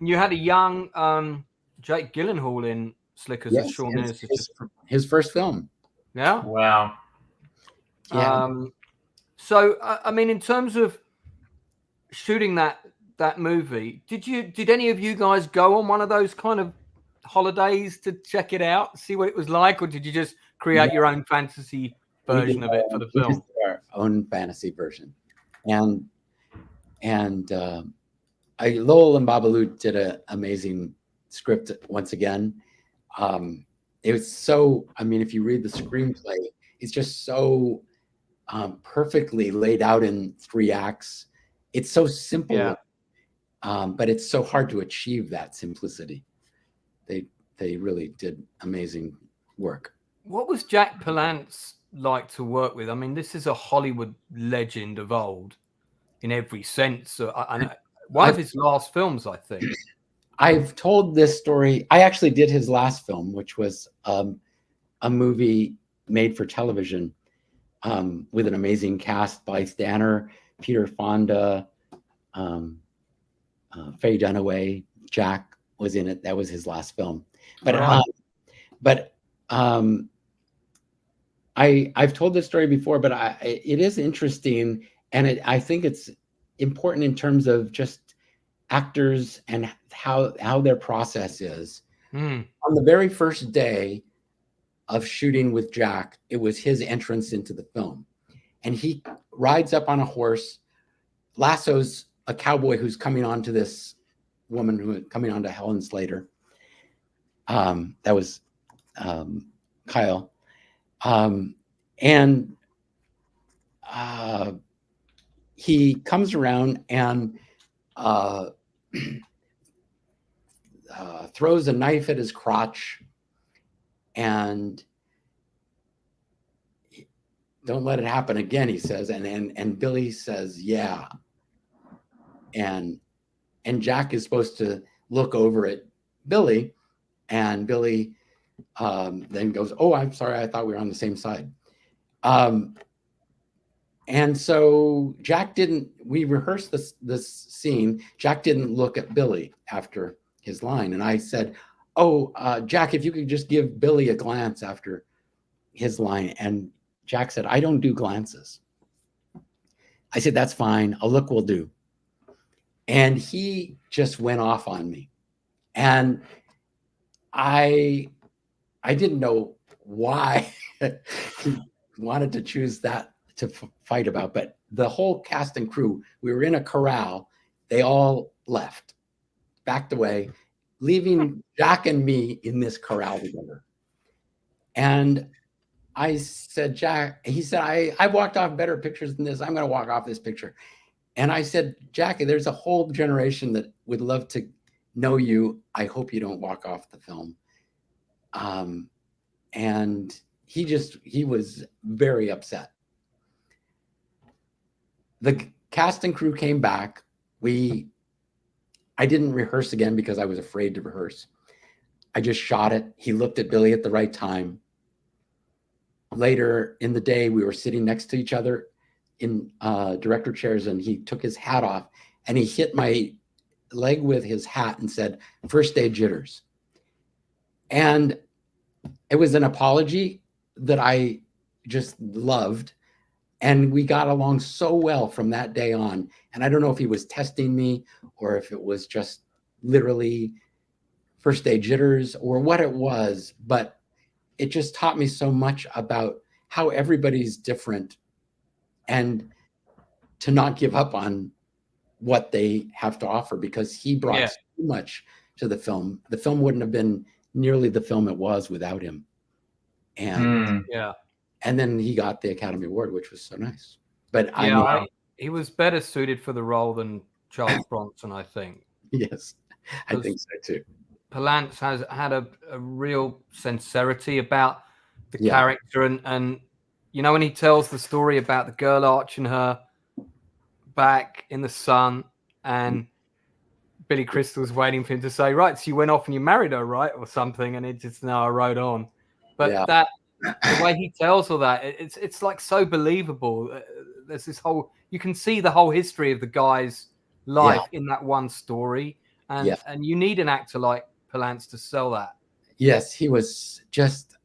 You had a young Jake Gyllenhaal in Slick as a Sean Ennis. His first film. Yeah. Wow. Yeah. So, I mean, in terms of shooting that movie, did any of you guys go on one of those kind of holidays to check it out, see what it was like, or did you just create your own fantasy version of it for the film? We just did our own fantasy version, and Lowell and Babalu did an amazing script once again. It was so, I mean, if you read the screenplay, it's just so perfectly laid out in 3 acts. It's so simple, but it's so hard to achieve that simplicity. They really did amazing work. What was Jack Palance like to work with? I mean, this is a Hollywood legend of old in every sense. One of his last films, I think. I've told this story. I actually did his last film, which was a movie made for television with an amazing cast: Blythe Danner, Peter Fonda, Faye Dunaway. Jack was in it. That was his last film. But I've told this story before, but it is interesting, and I think it's important in terms of just actors and how their process is. On the very first day of shooting with Jack, it was his entrance into the film, and he rides up on a horse, lassos a cowboy who's coming on to this woman who is coming on to Helen Slater. That was Kyle. And he comes around and throws a knife at his crotch, and don't let it happen again, he says. And Billy says, yeah. And Jack is supposed to look over at Billy, and Billy then goes, "Oh, I'm sorry, I thought we were on the same side." And so Jack didn't, we rehearsed this scene. Jack didn't look at Billy after his line. And I said, "Oh, Jack, if you could just give Billy a glance after his line." And Jack said, "I don't do glances." I said, "That's fine. A look will do." And he just went off on me. And I didn't know why he wanted to choose that to fight about, but the whole cast and crew, we were in a corral. They all left, backed away, leaving Jack and me in this corral together. And I said, Jack, he said, I walked off better pictures than this. I'm going to walk off this picture. And I said, Jack, there's a whole generation that would love to know you. I hope you don't walk off the film. And he was very upset. The cast and crew came back. I didn't rehearse again because I was afraid to rehearse. I just shot it. He looked at Billy at the right time. Later in the day, we were sitting next to each other in director chairs, and he took his hat off and he hit my leg with his hat and said, "First day jitters." And it was an apology that I just loved. And we got along so well from that day on. And I don't know if he was testing me or if it was just literally first day jitters or what it was, but it just taught me so much about how everybody's different and to not give up on what they have to offer, because he brought so much to the film. The film wouldn't have been nearly the film it was without him. And and then he got the Academy Award, which was so nice. But he was better suited for the role than Charles Bronson, I think. Yes, I think so too. Palance has had a real sincerity about the character, and you know, when he tells the story about the girl arching her back in the sun, and Billy Crystal's waiting for him to say, "Right, so you went off and you married her, right?" or something, and it just, "No, I wrote on." But that the way he tells all that, it's like so believable. There's this whole, you can see the whole history of the guy's life in that one story, and you need an actor like Palance to sell that. Yes, he was just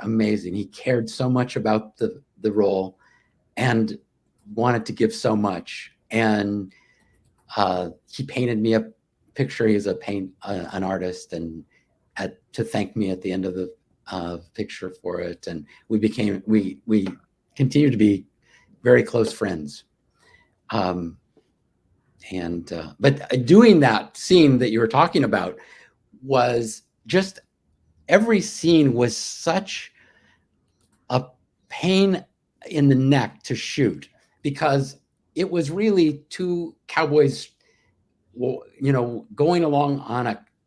amazing. He cared so much about the role and wanted to give so much. And he painted me a picture. He's an artist, and to thank me at the end of the picture for it. And we continued to be very close friends. But doing that scene that you were talking about was just, every scene was such a pain in the neck to shoot, because it was really two cowboys, you know, going along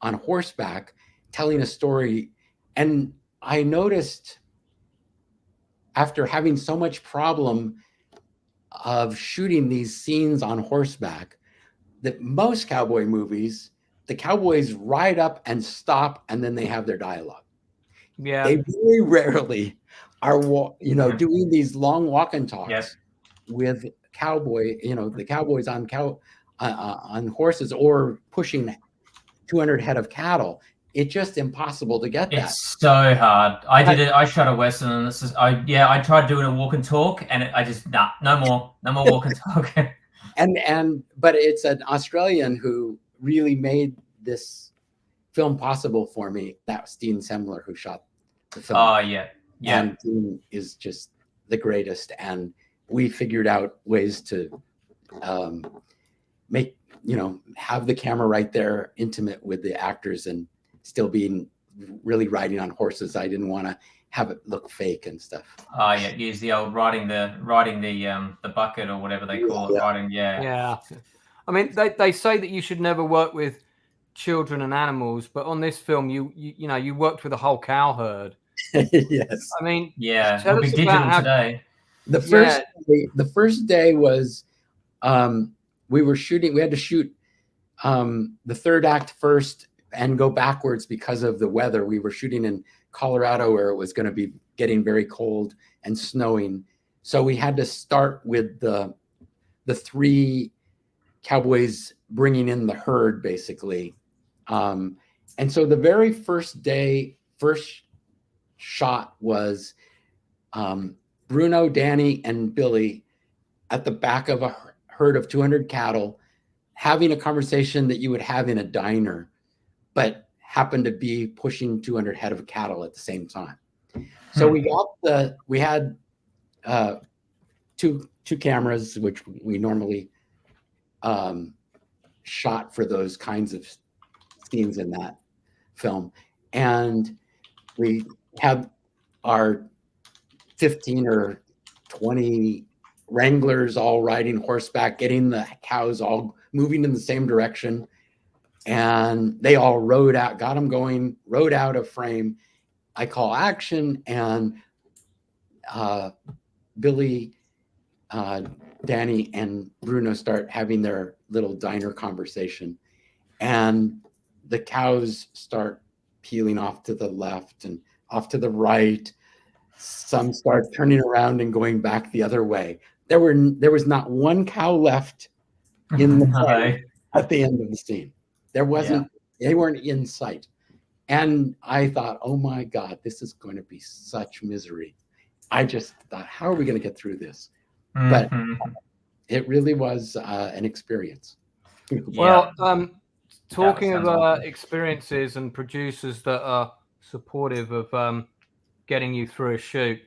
on horseback, telling a story. And I noticed, after having so much problem of shooting these scenes on horseback, that most cowboy movies, the cowboys ride up and stop, and then they have their dialogue. Yeah, they very rarely are, you know, doing these long walk and talks with cowboy, you know, the cowboys on horses or pushing 200 head of cattle. It's just impossible to get that. It's so hard. I shot a Western, and I tried doing a walk and talk, and I just, no more walk and talk. But it's an Australian who really made this film possible for me. That was Dean Semler, who shot the film. Oh, yeah. And Dean is just the greatest. And we figured out ways to make, you know, have the camera right there, intimate with the actors, and still being really riding on horses. I didn't want to have it look fake and stuff. Oh yeah, use the old riding the bucket or whatever they call it. Riding, I mean, they say that you should never work with children and animals, but on this film, you worked with a whole cow herd. Yes. I mean, tell us about how today. The first day was we were shooting. We had to shoot the third act first and go backwards because of the weather. We were shooting in Colorado, where it was going to be getting very cold and snowing. So we had to start with the three cowboys bringing in the herd, basically. And so the very first shot was Bruno, Danny, and Billy at the back of a herd of 200 cattle, having a conversation that you would have in a diner, but happened to be pushing 200 head of cattle at the same time. So we had two cameras, which we normally shot for those kinds of scenes in that film. And we had our 15 or 20 wranglers all riding horseback, getting the cows all moving in the same direction. And they all rode out, got them going, rode out of frame. I call action, and Billy, Danny, and Bruno start having their little diner conversation. And the cows start peeling off to the left and off to the right. Some start turning around and going back the other way. There was not one cow left in the frame at the end of the scene. There wasn't. They weren't in sight. And I thought, oh my God, this is going to be such misery. I just thought, how are we going to get through this? But it really was an experience. Well, talking of experiences and producers that are supportive of getting you through a shoot,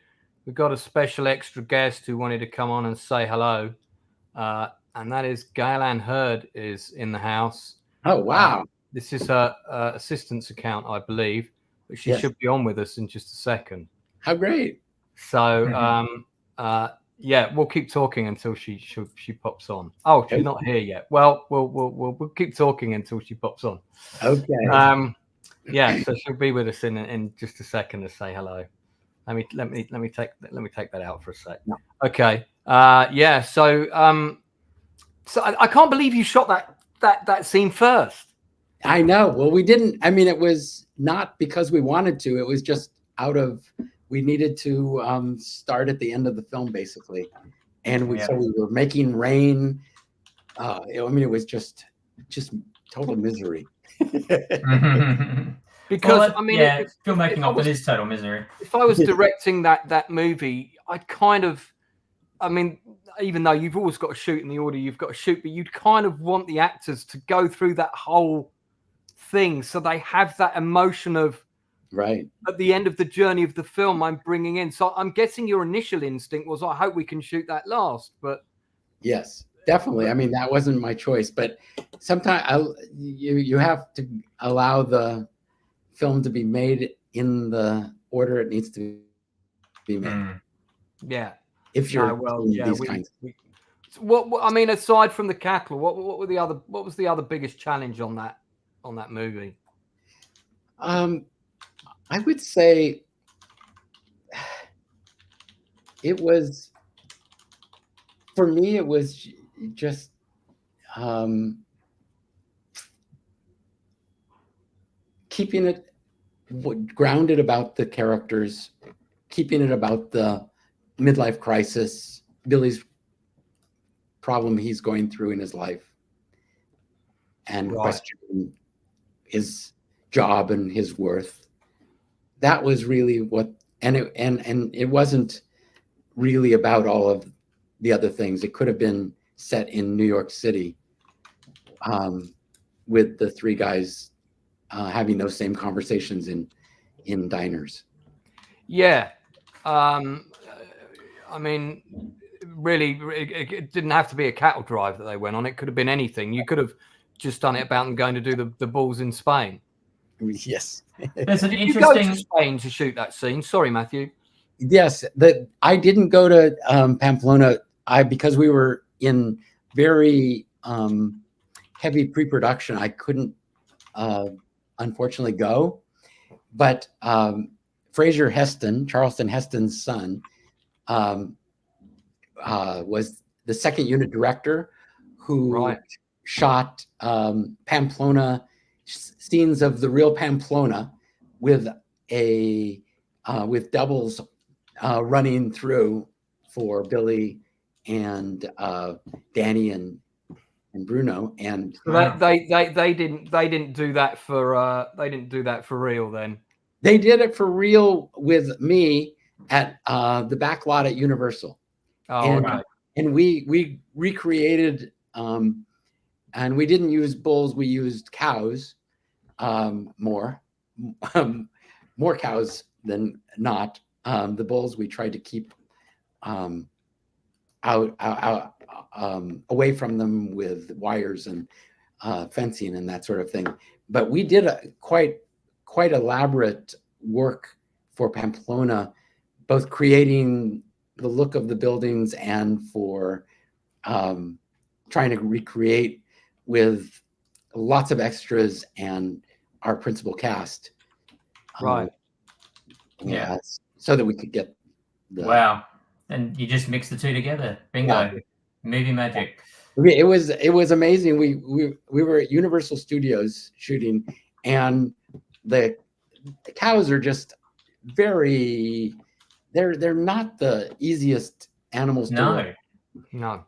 we've got a special extra guest who wanted to come on and say hello, and that is Gale Anne Hurd is in the house. Oh, wow. This is her assistant's account, I believe, but she should be on with us in just a second. How great. So, yeah, we'll keep talking until she pops on. Oh, she's not here yet. Well, we'll keep talking until she pops on. Okay. Yeah, so she'll be with us in just a second to say hello. Let me take that out for a sec. No. Okay. Yeah. So I can't believe you shot that scene first. I know. Well, we didn't. I mean, it was not because we wanted to. It was just we needed to start at the end of the film, basically. And so we were making rain. I mean, it was just total misery. Because filmmaking often is total misery. If I was directing that movie, I'd kind of, I mean, even though you've always got to shoot in the order you've got to shoot, but you'd kind of want the actors to go through that whole thing so they have that emotion of right at the end of the journey of the film I'm bringing in. So I'm guessing your initial instinct was, I hope we can shoot that last. But yes, definitely. I mean, that wasn't my choice, but sometimes you have to allow the film to be made in the order it needs to be made. Yeah. If you're what I mean, aside from the cattle, what was the other biggest challenge on that movie? I would say it was, for me, it was just keeping it grounded about the characters, keeping it about the midlife crisis, Billy's problem he's going through in his life, and questioning his job and his worth. That was really what, and it wasn't really about all of the other things. It could have been set in New York City, with the three guys having those same conversations in diners. Yeah. I mean, really, it didn't have to be a cattle drive that they went on. It could have been anything. You could have just done it about them going to do the bulls in Spain. Yes. There's an Did interesting. you go to Spain to shoot that scene? Sorry, Matthew. Yes, I didn't go to Pamplona because we were in very heavy pre-production. I couldn't unfortunately go, but Fraser Heston, Charleston Heston's son, was the second unit director who shot Pamplona scenes of the real Pamplona with doubles running through for Billy and Danny and Bruno. And they didn't do that for real then. They did it for real with me at the back lot at Universal. And we recreated, and we didn't use bulls, we used cows, more cows than not. The bulls we tried to keep away from them with wires and fencing and that sort of thing. But we did quite elaborate work for Pamplona, both creating the look of the buildings and for trying to recreate with lots of extras and our principal cast. Right. Yeah. So that we could get the... Wow. And you just mix the two together. Bingo. Yeah. Movie magic. It was amazing. We were at Universal Studios shooting, and the cows are just very... They're not the easiest animals to work. No.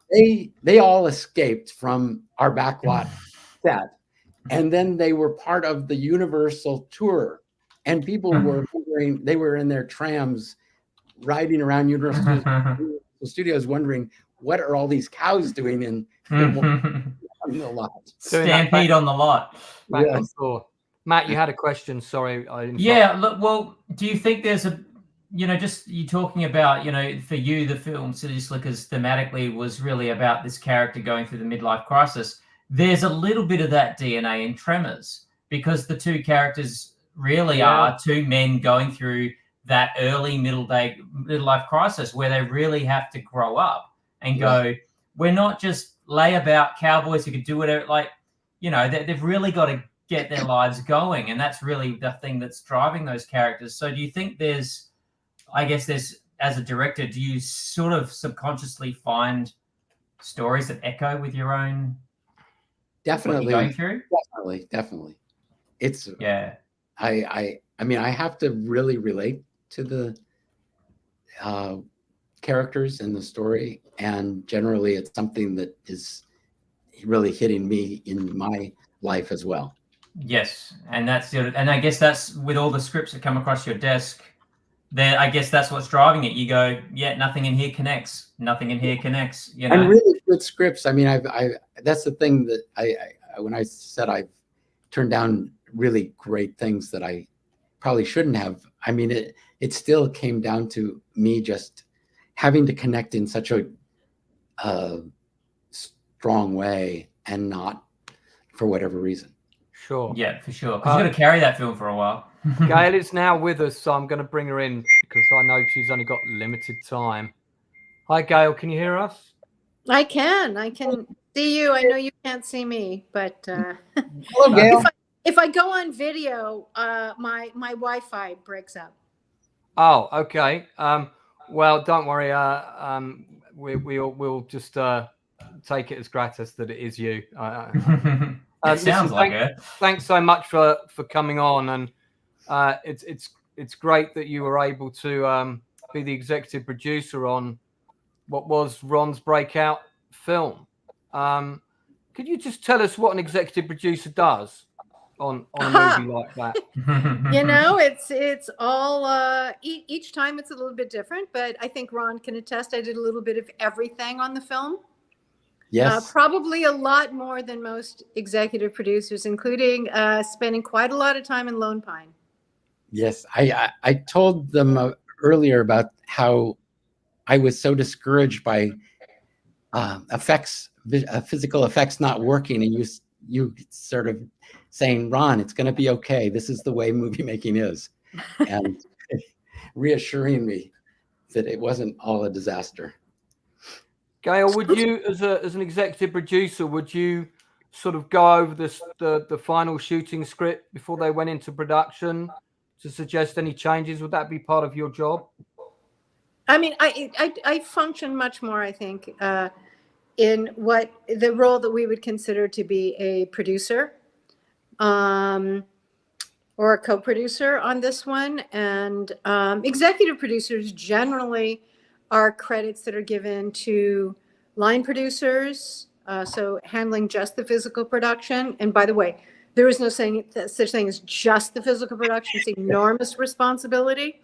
They all escaped from our backlot set, and then they were part of the Universal tour, and people were wondering, they were in their trams riding around Universal Studios wondering, what are all these cows doing in the lot? Stampede on the lot. Yes. Matt, you had a question. Sorry, I didn't. Yeah. Look, well, do you think there's a, just you talking about, for you, the film City Slickers thematically was really about this character going through the midlife crisis. There's a little bit of that DNA in Tremors, because the two characters really are two men going through that early midlife crisis where they really have to grow up and go, we're not just layabout cowboys who could do whatever, they've really got to get their lives going. And that's really the thing that's driving those characters. So do you think as a director, do you sort of subconsciously find stories that echo with your own definitely what you're going through? Definitely. It's I mean, I have to really relate to the characters in the story, and generally it's something that is really hitting me in my life as well. Yes, and I guess that's with all the scripts that come across your desk. Then I guess that's what's driving it. You go, nothing in here connects. Nothing in here connects. And really good scripts. I mean, that's the thing that I when I said I've turned down really great things that I probably shouldn't have. I mean, it still came down to me just having to connect in such a strong way, and not for whatever reason. Sure. Yeah, for sure. Because you've got to carry that film for a while. Gale is now with us, so I'm going to bring her in because I know she's only got limited time. Hi, Gale. Can you hear us? I can see you. I know you can't see me, but Hello, Gale. If I go on video, my Wi-Fi breaks up. Oh, okay. Well, don't worry. We'll just take it as gratis that it is you. It sounds like it. Thanks so much for coming on, and it's great that you were able to be the executive producer on what was Ron's breakout film. Could you just tell us what an executive producer does on a movie like that? It's all each time it's a little bit different, but I think Ron can attest I did a little bit of everything on the film. Yes. Probably a lot more than most executive producers, including spending quite a lot of time in Lone Pine. Yes. I told them earlier about how I was so discouraged by physical effects not working, and you sort of saying, Ron, it's going to be okay. This is the way movie making is, and reassuring me that it wasn't all a disaster. Gale, would you, as an executive producer, would you sort of go over the final shooting script before they went into production to suggest any changes? Would that be part of your job? I mean, I function much more, I think, in what the role that we would consider to be a producer or a co-producer on this one. And executive producers generally are credits that are given to line producers, so handling just the physical production. And by the way, there is no such thing as just the physical production. It's enormous responsibility.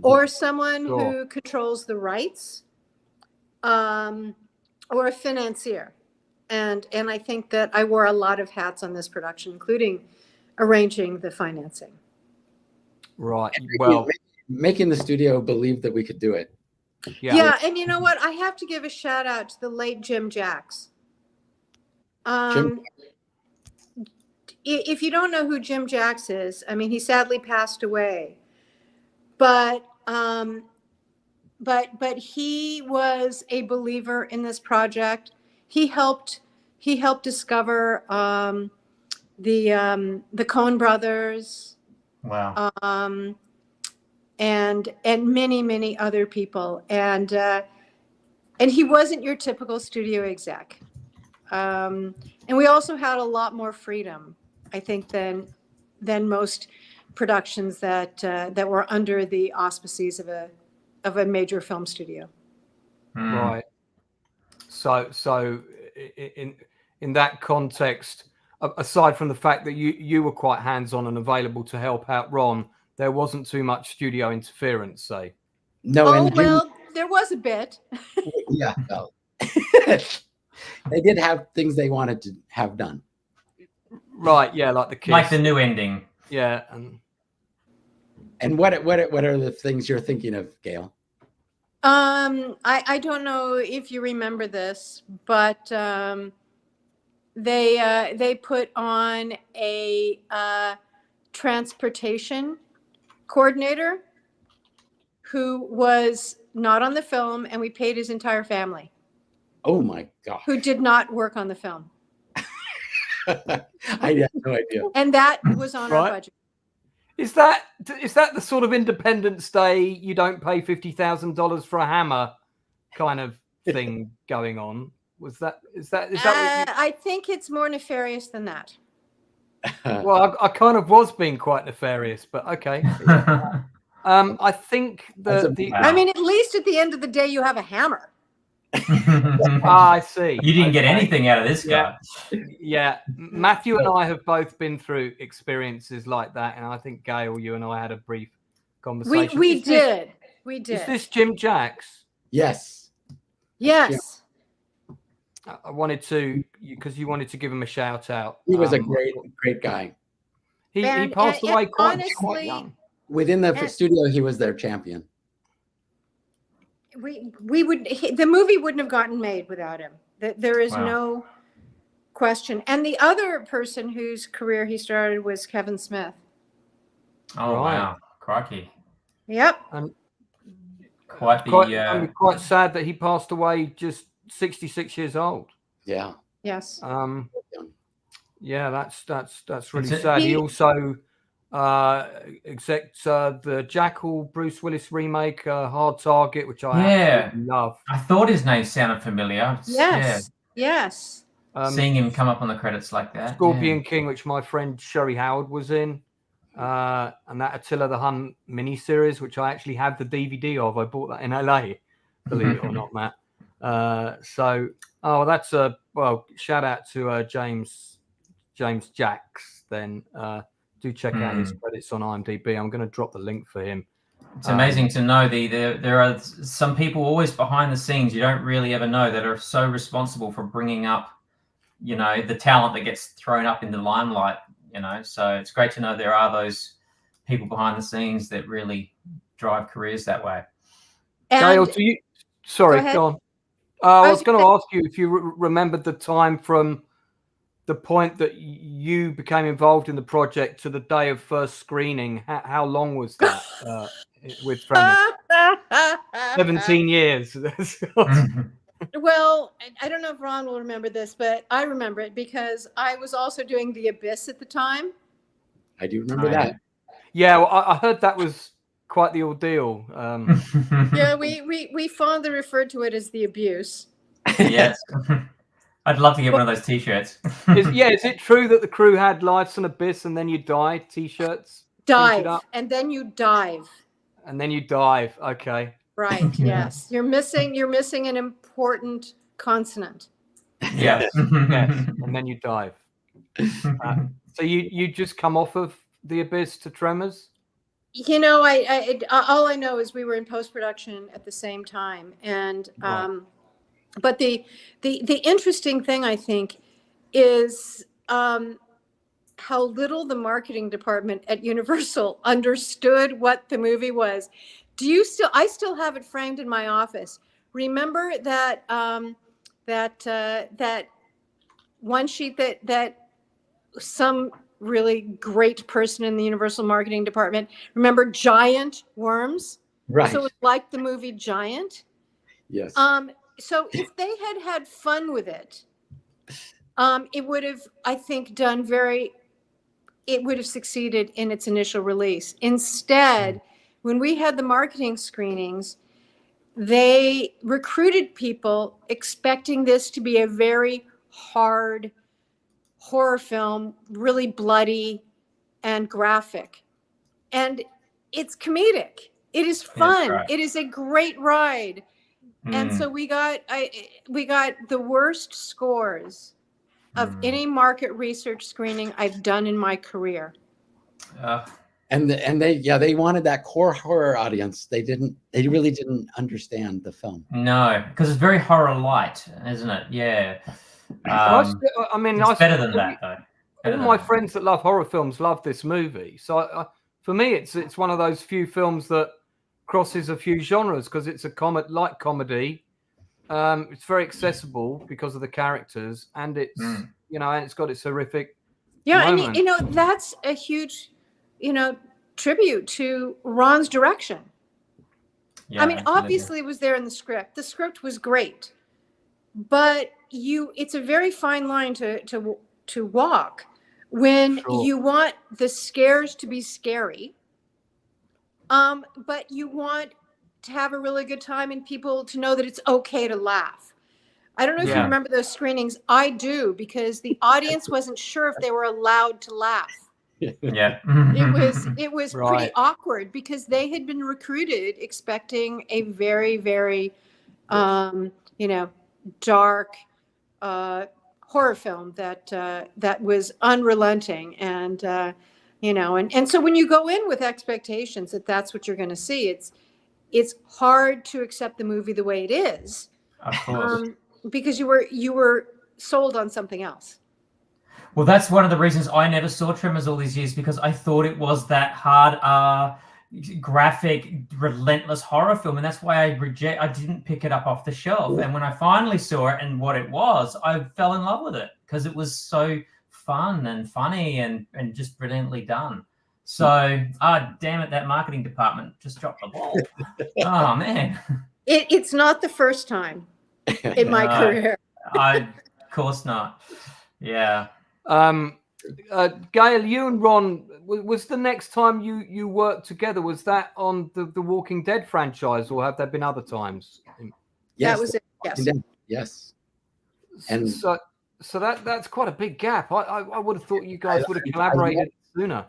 Or someone who controls the rights, or a financier. And I think that I wore a lot of hats on this production, including arranging the financing. Right. Well, making the studio believe that we could do it. Yeah, and you know what? I have to give a shout out to the late Jim Jacks. If you don't know who Jim Jacks is, I mean, he sadly passed away, but he was a believer in this project. He helped discover the Coen brothers. Wow. And many other people, and he wasn't your typical studio exec. And we also had a lot more freedom, I think, than most productions that were under the auspices of a major film studio. Right. So in that context, aside from the fact that you were quite hands-on and available to help out Ron, there wasn't too much studio interference, say. No. Oh, and Jim, well, there was a bit. yeah. No. They did have things they wanted to have done. Right. Yeah, like the kids. Like the new ending. Yeah. And what are the things you're thinking of, Gale? I don't know if you remember this, but they put on a transportation coordinator who was not on the film, and we paid his entire family. Oh my God. Who did not work on the film. I had no idea. And that was on our budget. Is that the sort of Independence Day, you don't pay $50,000 for a hammer kind of thing going on? Is that what I think it's more nefarious than that. Well, I kind of was being quite nefarious, but okay. I think I mean, at least at the end of the day, you have a hammer. I see. You didn't get anything out of this guy. Yeah. Matthew and I have both been through experiences like that, and I think, Gale, you and I had a brief conversation. We did. Is this Jim Jacks? Yes. Yes. I wanted to, because you wanted to give him a shout out. He was a great guy. He passed away quite young. Within the studio, he was their champion. The movie wouldn't have gotten made without him. There is no question. And the other person whose career he started was Kevin Smith. Oh, wow. Crikey. Yep. Quite sad that he passed away just 66 years old. Yeah. Yes. Yeah, that's really sad. He also execs the Jackal Bruce Willis remake, Hard Target, which I absolutely love. I thought his name sounded familiar. Yes. Yes. Seeing him come up on the credits like that. Scorpion King, which my friend Sherry Howard was in, and that Attila the Hun miniseries, which I actually have the DVD of. I bought that in LA, believe it or not, Matt. That's shout out to James Jacks then. Do check out his credits on IMDb. I'm going to drop the link for him. It's amazing to know there are some people always behind the scenes you don't really ever know that are so responsible for bringing up, the talent that gets thrown up in the limelight, So it's great to know there are those people behind the scenes that really drive careers that way. Gale, go on. I was going to ask you if you remembered the time from the point that you became involved in the project to the day of first screening. How long was that with Tremors? 17 years. Well, I don't know if Ron will remember this, but I remember it because I was also doing The Abyss at the time. I do remember that. Yeah, well, I heard that was quite the ordeal. Yeah, we fondly referred to it as The Abuse. Yes. I'd love to get one of those T-shirts. Is it true that the crew had Life's an Abyss and then you die T-shirts? Dive, and then you dive. And then you dive. Okay. Right. Yes. You're missing an important consonant. Yes. Yes. And then you dive. So you just come off of The Abyss to Tremors? I all I know is we were in post-production at the same time, and but the interesting thing I think is how little the marketing department at Universal understood what the movie was. I still have it framed in my office. Remember that that one sheet that some really great person in the Universal Marketing Department, remember giant worms? Right. So it's like the movie Giant. Yes. So if they had had fun with it, it would have, I think, it would have succeeded in its initial release. Instead, when we had the marketing screenings, they recruited people expecting this to be a very hard horror film, really bloody and graphic. And it's comedic. It is fun. right. It is a great ride. And so we got the worst scores of any market research screening I've done in my career. And they wanted that core horror audience. They really didn't understand the film. No, because it's very horror light, isn't it? Yeah. I mean, it's better than that, though. All my friends that love horror films love this movie. So for me, it's one of those few films that crosses a few genres because it's a light comedy. It's very accessible because of the characters, and it's and it's got its horrific. Yeah, moment. and that's a huge, tribute to Ron's direction. Yeah, I mean, obviously it was there in the script. The script was great, but it's a very fine line to walk when you want the scares to be scary, but you want to have a really good time and people to know that it's okay to laugh. I don't know if you remember those screenings. I do, because the audience wasn't sure if they were allowed to laugh. Yeah. It was pretty awkward because they had been recruited expecting a very, very, dark horror film that was unrelenting. And, and so when you go in with expectations that that's what you're going to see, it's hard to accept the movie the way it is. Of course. Because you were sold on something else. Well, that's one of the reasons I never saw Tremors all these years, because I thought it was that hard, graphic, relentless horror film, and that's why I didn't pick it up off the shelf. And when I finally saw it and what it was, I fell in love with it because it was so fun and funny and just brilliantly done. So, damn it, that marketing department just dropped the ball. Oh man, it's not the first time in my career. Of course not. Yeah. Gale, you and Ron, was the next time you worked together, was that on the Walking Dead franchise, or have there been other times? Yes, that was it. Yes. Yes. And so that's quite a big gap. I would have thought you guys would have collaborated sooner.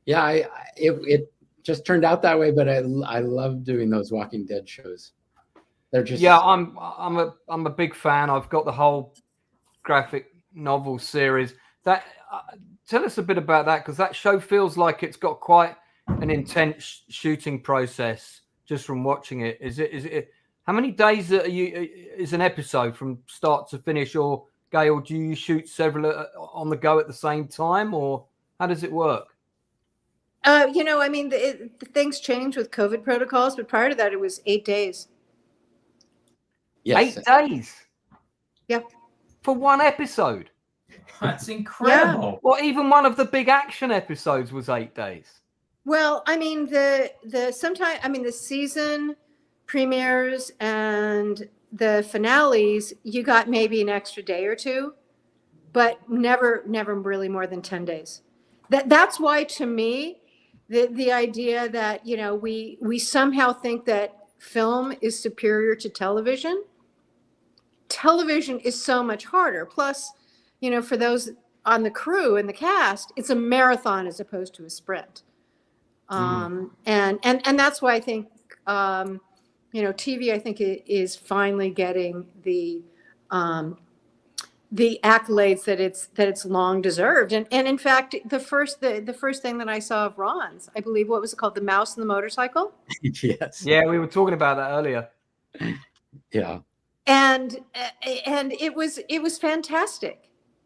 Yeah, it just turned out that way, but I love doing those Walking Dead shows. They're just I'm a big fan. I've got the whole graphic novel series. That tell us a bit about that, because that show feels like it's got quite an intense shooting process just from watching it. Is it how many days is an episode from start to finish, or Gale, do you shoot several on the go at the same time, or how does it work? The things change with COVID protocols, but prior to that, it was 8 days. Yes. 8 days. Yeah. For one episode. That's incredible. Yeah. Well, even one of the big action episodes was 8 days. Well, I mean, the season premieres and the finales, you got maybe an extra day or two, but never really more than 10 days. That's why, to me, the idea that, we somehow think that film is superior to television. Television is so much harder. Plus, for those on the crew and the cast, it's a marathon as opposed to a sprint. And that's why I think, TV, I think, is finally getting the accolades that it's long deserved. And in fact, the first thing that I saw of Ron's, I believe, what was it called? The Mouse and the Motorcycle? Yes. Yeah, we were talking about that earlier. Yeah. And it was fantastic.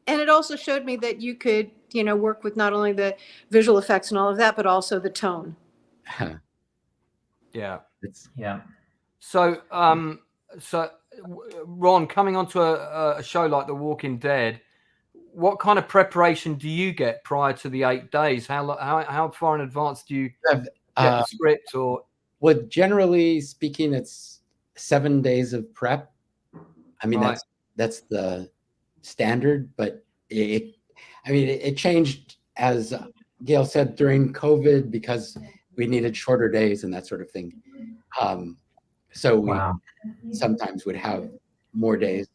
And it also showed me that you could, work with not only the visual effects and all of that, but also the tone. Yeah. Yeah. So, Ron, coming onto a show like The Walking Dead, what kind of preparation do you get prior to the 8 days? How far in advance do you get the script? Or well, generally speaking, it's 7 days of prep. I mean, Right. that's the standard, but it changed, as Gail said, during COVID, because we needed shorter days and that sort of thing. So we sometimes would have more days,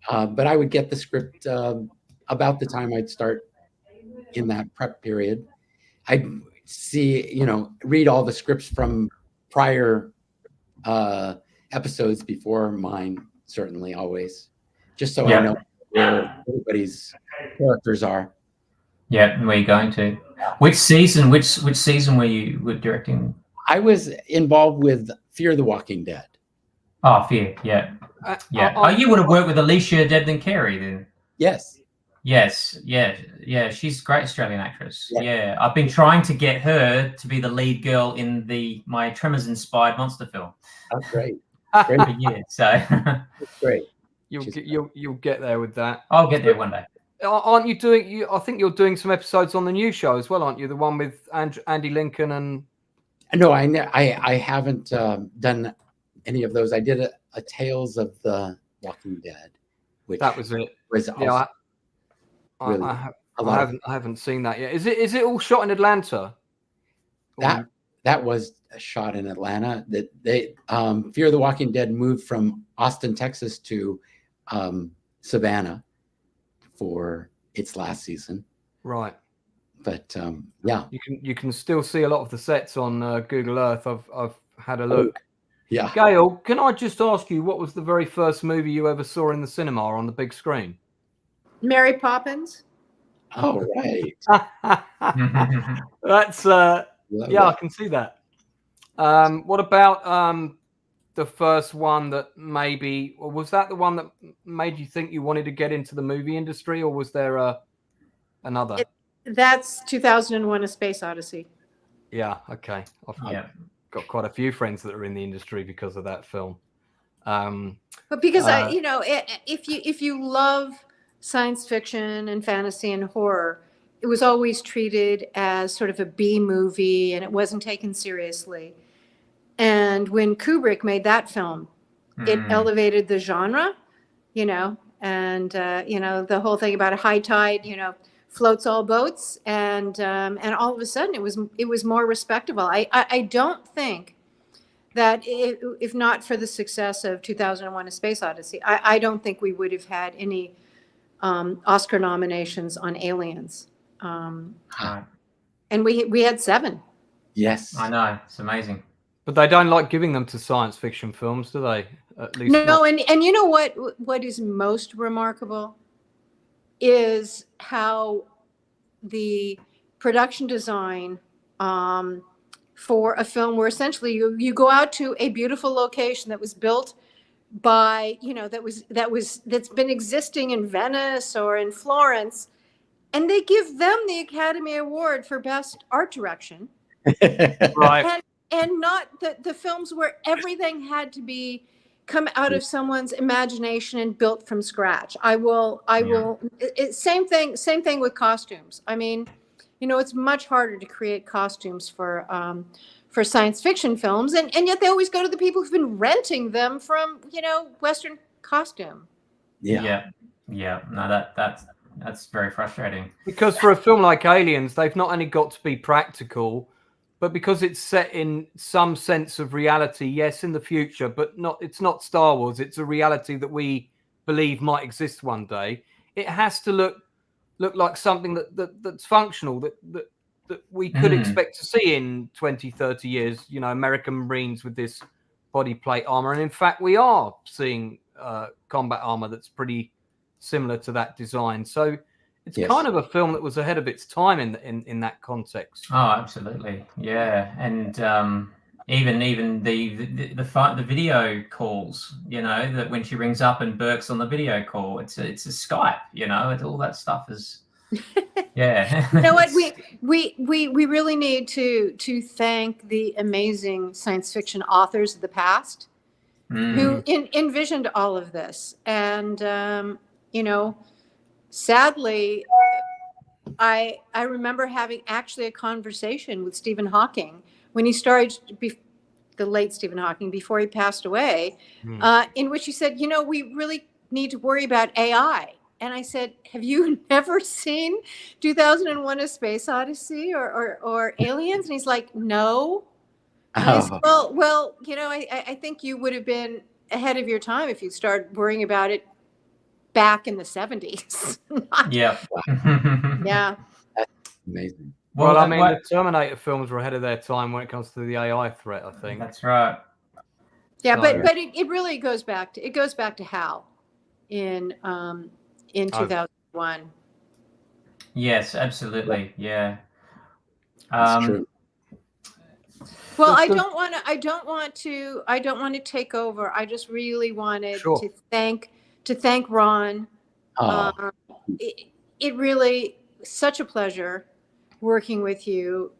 but I would get the script about the time I'd start in that prep period. I'd see, read all the scripts from prior episodes before mine, certainly, always, just so I know where everybody's characters are. Yeah, where are you going to? Which season were you directing? I was involved with Fear the Walking Dead. Oh, Fear, yeah. You would have worked with Alicia Debden Carey then. Yes. Yeah. She's a great Australian actress. Yeah. I've been trying to get her to be the lead girl in my Tremors inspired monster film. That's great. For years, so that's great. You'll get there with that. I'll get there one day. Aren't you doing? I think you're doing some episodes on the new show as well, aren't you? The one with Andy Lincoln and. No, I haven't done any of those. I did a Tales of the Walking Dead, which that was it. Was yeah, really I haven't seen that yet. Is it all shot in Atlanta? That was shot in Atlanta. That they Fear the Walking Dead moved from Austin, Texas to Savannah for its last season. Right. But yeah, you can still see a lot of the sets on Google Earth. I've had a look. Yeah. Gail, can I just ask you, what was the very first movie you ever saw in the cinema on the big screen? Mary Poppins. Oh, right. That's I can see that. What about the first one that maybe, or was that the one that made you think you wanted to get into the movie industry, or was there another? That's 2001: A Space Odyssey. Yeah. Okay. I've got quite a few friends that are in the industry because of that film. But because if you love science fiction and fantasy and horror, it was always treated as sort of a B movie, and it wasn't taken seriously. And when Kubrick made that film, it elevated the genre, and the whole thing about a high tide, floats all boats, and all of a sudden it was more respectable. I don't think that if not for the success of 2001: A Space Odyssey, I don't think we would have had any Oscar nominations on Aliens. And we had 7. Yes, I know, it's amazing. But they don't like giving them to science fiction films, do they? At least no. And you know what is most remarkable is how the production design for a film where essentially you go out to a beautiful location that was built by that's been existing in Venice or in Florence, and they give them the Academy Award for Best Art Direction. Right. And not the films where everything had to come out of someone's imagination and built from scratch. Same thing with costumes. I mean, it's much harder to create costumes for science fiction films, and yet they always go to the people who've been renting them from, Western costume. Yeah. No, that's very frustrating. Because for a film like Aliens, they've not only got to be practical, but because it's set in some sense of reality, yes, in the future, but it's not Star Wars. It's a reality that we believe might exist one day. It has to look like something that's functional, that we could expect to see in 20, 30 years, American Marines with this body plate armor. And in fact, we are seeing combat armor that's pretty similar to that design. So it's kind of a film that was ahead of its time in that context. Oh, absolutely. Yeah. And even the video calls, that when she rings up and Burke's on the video call, it's a Skype, all that stuff is Yeah. You know what? We really need to thank the amazing science fiction authors of the past who envisioned all of this. And you know, sadly, I remember having actually a conversation with Stephen Hawking when he started, the late Stephen Hawking, before he passed away, in which he said, you know, we really need to worry about AI. And I said, have you never seen 2001: A Space Odyssey or Aliens? And he's like, no. And I said, well, you know, I think you would have been ahead of your time if you started worrying about it back in the 70s. Yeah. Yeah. That's amazing. Well, I mean, the Terminator films were ahead of their time when it comes to the AI threat, I think. That's right. Yeah, So- but it really goes back to Hal in 2001. Yes, absolutely. Yeah. That's true. Well, I don't want to take over. I just really wanted to thank Ron. It really such a pleasure working with you.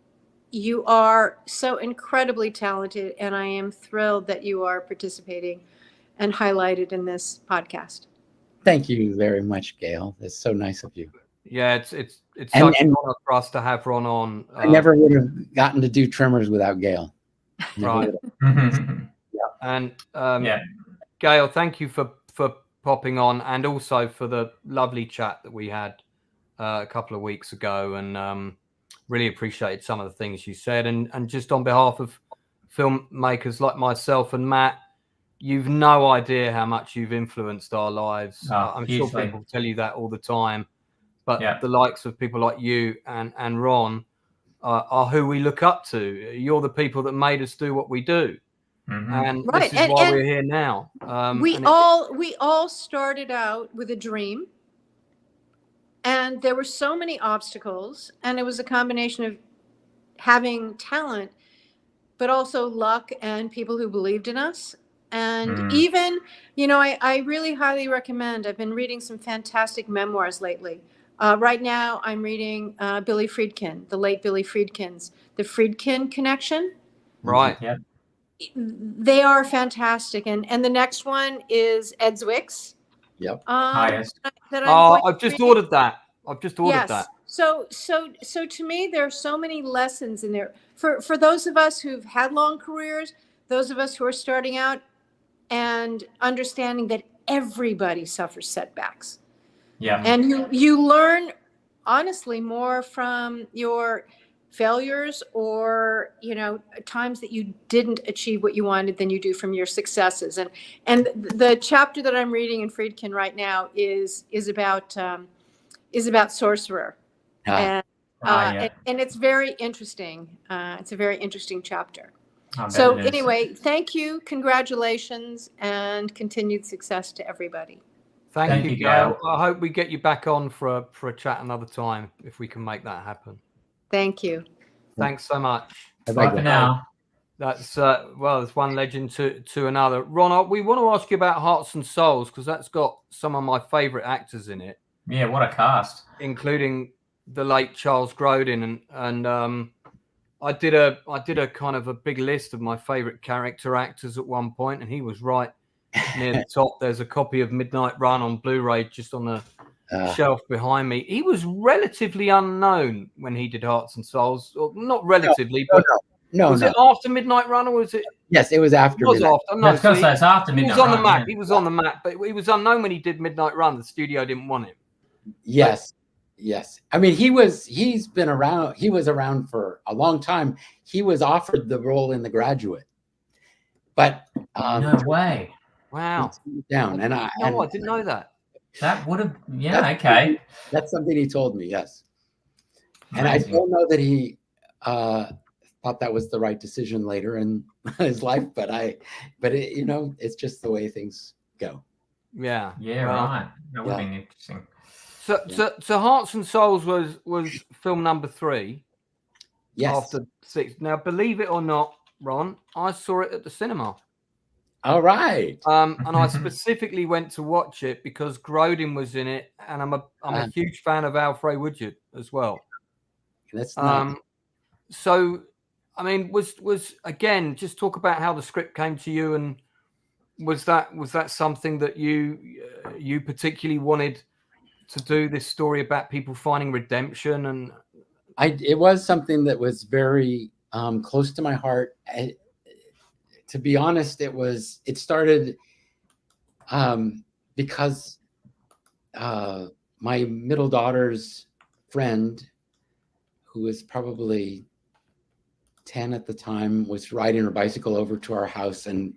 You are so incredibly talented, and I am thrilled that you are participating and highlighted in this podcast. Thank you very much, Gail. It's so nice of you. Yeah, it's such an honor for us to have Ron on. I never would have gotten to do Tremors without Gail. Right. And Gail, thank you for popping on, and also for the lovely chat that we had a couple of weeks ago, and really appreciated some of the things you said. And just on behalf of filmmakers like myself and Matt, you've no idea how much you've influenced our lives. I'm sure people tell you that all the time, but the likes of people like you and Ron are who we look up to. You're the people that made us do what we do. And this is why we're here now. We all started out with a dream, and there were so many obstacles, and it was a combination of having talent, but also luck and people who believed in us. And even, you know, I really highly recommend, I've been reading some fantastic memoirs lately. Right now, I'm reading Billy Friedkin, the late Billy Friedkin's, The Friedkin Connection. Right. Yeah. They are fantastic. And the next one is Ed Zwick's. Yep. I've just ordered that. That. So to me, there are so many lessons in there for those of us who've had long careers, those of us who are starting out, and understanding that everybody suffers setbacks. Yeah. And you learn honestly more from your failures, or, you know, times that you didn't achieve what you wanted, than you do from your successes. And the chapter that I'm reading in Friedkin right now is about Sorcerer. And it's very interesting. It's a very interesting chapter. So anyway, thank you, congratulations, and continued success to everybody. Thank you, Gail. I hope we get you back on for a chat another time, if we can make that happen. Thank you. Thanks so much. Bye for now. That's there's one legend to another. Ron, we want to ask you about Hearts and Souls, because that's got some of my favorite actors in it. Yeah, what a cast, including the late Charles Grodin, and I did a kind of a big list of my favorite character actors at one point, and he was right near the top. There's a copy of Midnight Run on Blu-ray just on the shelf behind me. He was relatively unknown when he did Hearts and Souls, or not relatively, but was it after Midnight Run, or was it? Yes, it was after. It was after. No, it's after Midnight Run. He was on the map. He was on the map, but he was unknown when he did Midnight Run. The studio didn't want him. Yes. Yes. I mean, he's been around. He was around for a long time. He was offered the role in The Graduate, but no way. Wow. Down. And I didn't know that. That would have, okay. That's something he told me, yes. Amazing. And I don't know that he thought that was the right decision later in his life, but it's just the way things go. Yeah. Yeah, right. That would have been interesting. So Hearts and Souls was film number 3. Yes. After 6. Now, believe it or not, Ron, I saw it at the cinema. All right. And I specifically went to watch it because Grodin was in it, and I'm a huge fan of Alfred Woodard as well. That's nice. So, I mean, was again, just talk about how the script came to you, and was that something that you particularly wanted to do, this story about people finding redemption? And it was something that was very close to my heart. To be honest, it started because my middle daughter's friend, who was probably 10 at the time, was riding her bicycle over to our house and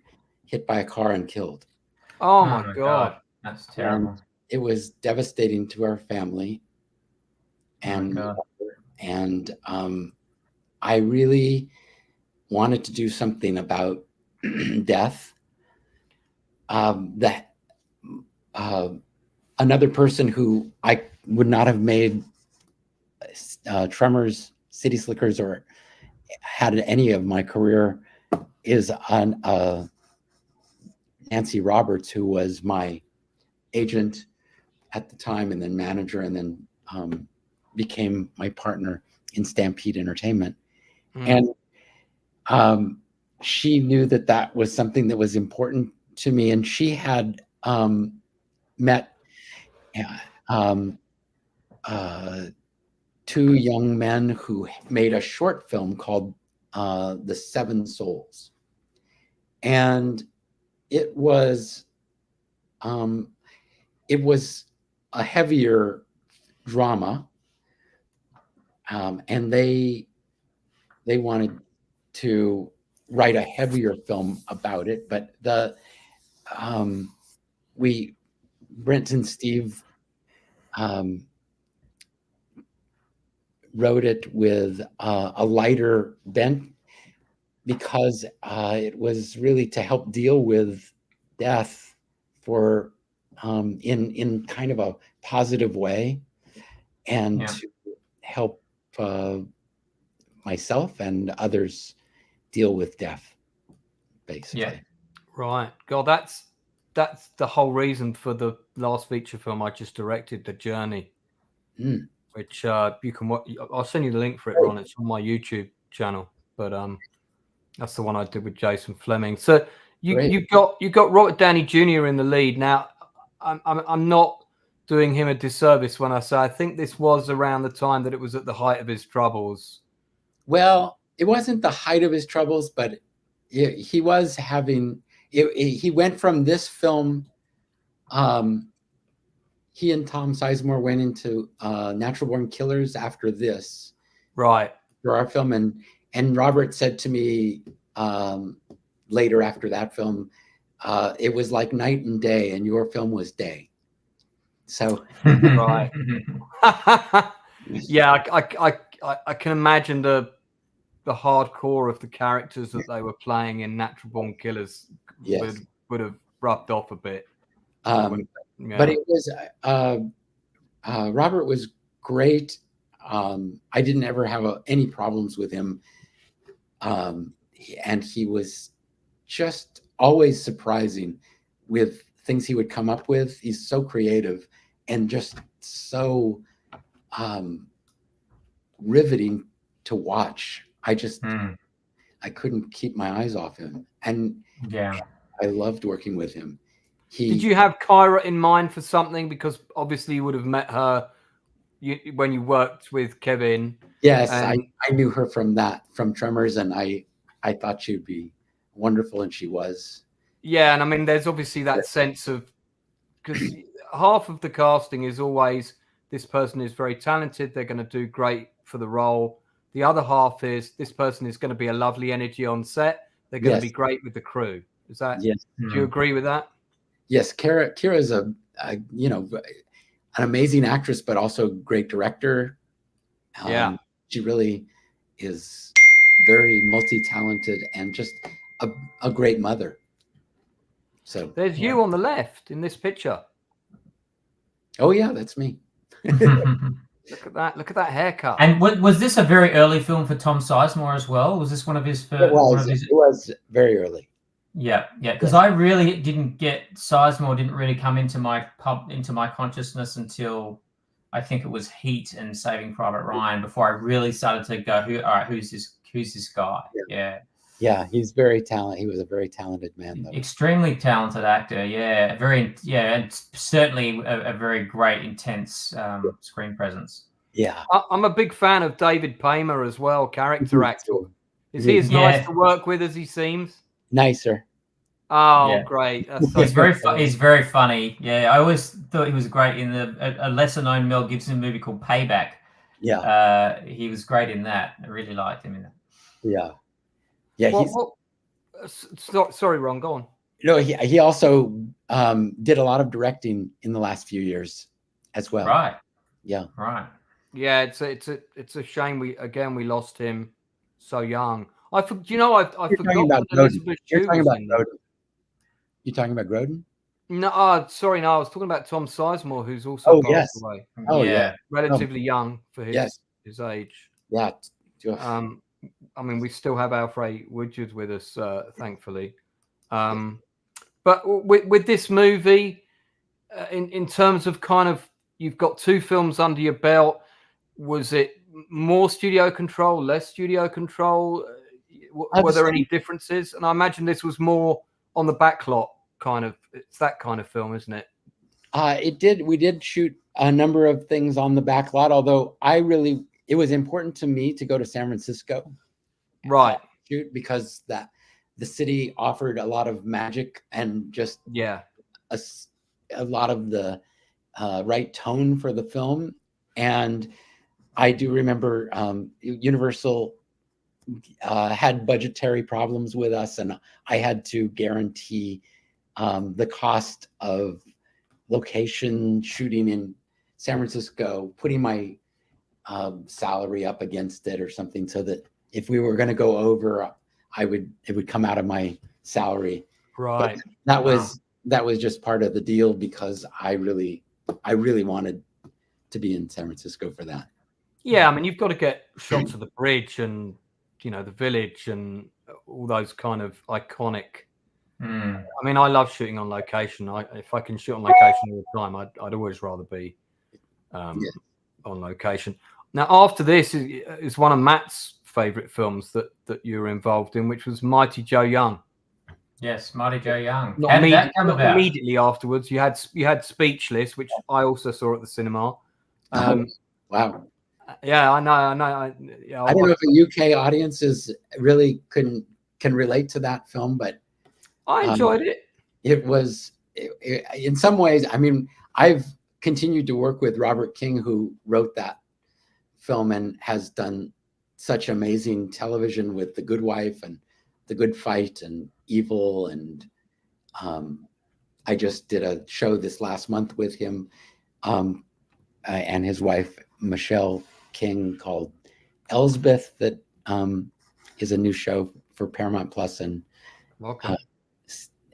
hit by a car and killed. Oh my God. That's terrible. And it was devastating to our family. And I really wanted to do something about death. Another person who I would not have made Tremors, City Slickers, or had any of my career is Nancy Roberts, who was my agent at the time, and then manager, and then became my partner in Stampede Entertainment. And she knew that was something that was important to me, and she had met two young men who made a short film called The Seven Souls. And it was a heavier drama, and they wanted to write a heavier film about it, but Brent and Steve wrote it with a lighter bent, because it was really to help deal with death in kind of a positive way, and to help myself and others deal with death, basically. Yeah. Right. God, that's the whole reason for the last feature film I just directed, The Journey, which you can watch. I'll send you the link for it, Ron. It's on my YouTube channel. But that's the one I did with Jason Fleming. So you got Robert Downey Jr. in the lead. Now, I'm not doing him a disservice when I say I think this was around the time that it was at the height of his troubles. Well, it wasn't the height of his troubles, but he was having. He went from this film. He and Tom Sizemore went into Natural Born Killers after this, right? For our film, and Robert said to me later after that film, it was like night and day, and your film was day. So, right. Yeah, I can imagine the hardcore of the characters that they were playing in Natural Born Killers would have rubbed off a bit. But it was Robert was great. I didn't ever have any problems with him, and he was just always surprising with things he would come up with. He's so creative and just so riveting to watch. I couldn't keep my eyes off him, and I loved working with him. Did you have Kyra in mind for something? Because obviously you would have met her when you worked with Kevin. Yes, I knew her from Tremors, and I thought she'd be wonderful, and she was. Yeah, and I mean, there's obviously that sense of, because half of the casting is always, this person is very talented, they're going to do great for the role. The other half is, this person is going to be a lovely energy on set, they're going to be great with the crew. Is that? Yes. Do you agree with that? Yes, Kira is an amazing actress, but also a great director. She really is very multi-talented and just a great mother. So there's you on the left in this picture. Oh yeah, that's me. Look at that! Look at that haircut. And was this a very early film for Tom Sizemore as well? Was this one of his first? It was very early. Yeah, because I really didn't get Sizemore didn't really come into my consciousness until I think it was Heat and Saving Private Ryan before I really started to go, who's this guy? Yeah, he's very talented. He was a very talented man, though. Extremely talented actor. And certainly a very great, intense screen presence. Yeah, I'm a big fan of David Paymer as well, character actor. Is he as Yeah. nice to work with as he seems? Nicer. Oh, Yeah. great! That's so He's very good. he's very funny. Yeah, I always thought he was great in a lesser known Mel Gibson movie called Payback. Yeah, He was great in that. I really liked him in that. yeah. Sorry, Ron. Go on. No, he also did a lot of directing in the last few years as well. Right. Yeah. Right. Yeah, it's a shame we lost him so young. I forgot that Elizabeth Shue was in there. You talking about Grodin? No, sorry, no, I was talking about Tom Sizemore, who's also passed away. Oh yeah, Relatively young for his age. Yeah. I mean, we still have Alfred Woodard with us, thankfully. But with this movie, in terms of kind of, you've got 2 films under your belt. Was it more studio control, less studio control? Were there any differences? And I imagine this was more on the backlot kind of. It's that kind of film, isn't it? We did shoot a number of things on the backlot, although it was important to me to go to San Francisco. Right. Shoot, because the city offered a lot of magic and just a lot of the right tone for the film. And I do remember Universal had budgetary problems with us, and I had to guarantee the cost of location shooting in San Francisco, putting my salary up against it or something, so that if we were going to go over, it would come out of my salary. Right. But that was just part of the deal, because I really wanted to be in San Francisco for that. Yeah, I mean, you've got to get shots of the bridge and, the village and all those kind of iconic. I mean, I love shooting on location. If I can shoot on location all the time, I'd always rather be on location. Now, after this is one of Matt's favorite films that you were involved in, which was Mighty Joe Young. Yes, Mighty Joe Young. How did that come about? Immediately afterwards, you had Speechless, which I also saw at the cinema. Wow. Yeah, I know. I don't know if the UK audiences really can relate to that film, but I enjoyed it. It was, in some ways, I mean, I've continued to work with Robert King, who wrote that film and has done such amazing television with The Good Wife and The Good Fight and Evil. And I just did a show this last month with him and his wife, Michelle King, called Elsbeth, that is a new show for Paramount Plus. And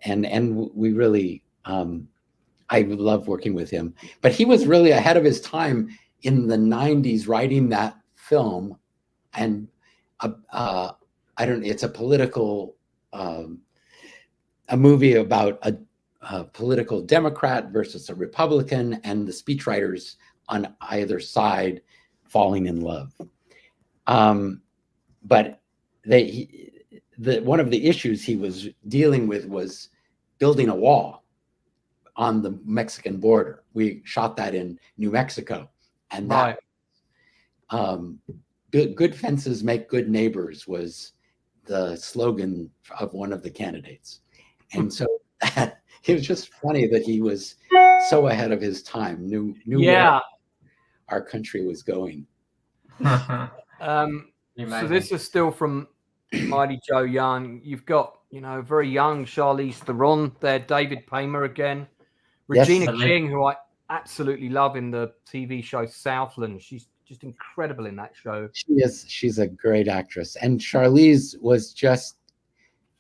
and we really, I love working with him. But he was really ahead of his time in the 90s writing that film. And it's a political, a movie about a political Democrat versus a Republican, and the speechwriters on either side falling in love. But one of the issues he was dealing with was building a wall on the Mexican border. We shot that in New Mexico, and that good fences make good neighbors was the slogan of one of the candidates. And so it was just funny that he was so ahead of his time, knew where our country was going. So this is still from Mighty Joe Young. You've got, very young Charlize Theron there, David Paymer again, Regina King, who I absolutely love in the TV show Southland. She's just incredible in that show. She is. She's a great actress. And Charlize was just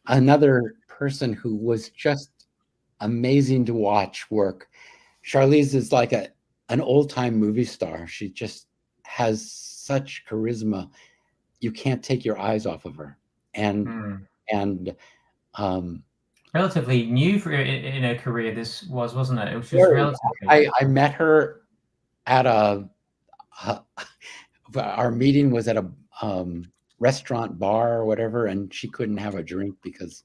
another person who was just amazing to watch work. Charlize is like an old-time movie star. She just has such charisma. You can't take your eyes off of her. And relatively new for in her career. This was, wasn't it? It was just Very. relatively. I met her at our meeting was at a restaurant bar or whatever, and she couldn't have a drink because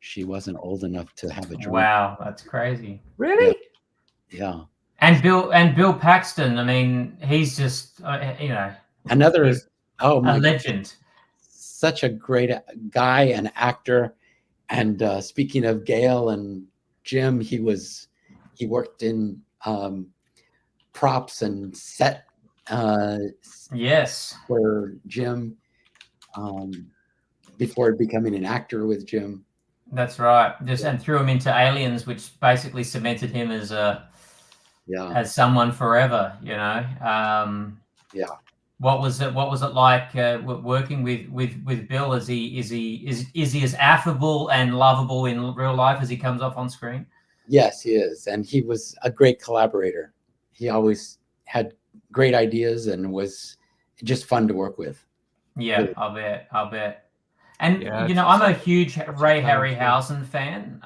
she wasn't old enough to have a drink. Wow, that's crazy. Really? Yeah. And Bill Paxton. I mean, he's just Another. he's Oh my a God. legend. Such a great guy and actor. And speaking of Gale and Jim, he worked in props and set Yes. for Jim before becoming an actor with Jim. That's right. And threw him into Aliens, which basically cemented him as as someone forever. What was it like working with Bill? Is he as affable and lovable in real life as he comes off on screen? Yes, he is, and he was a great collaborator. He always had great ideas and was just fun to work with. Yeah, Really. I'll bet. And I'm a huge Ray Harryhausen fan.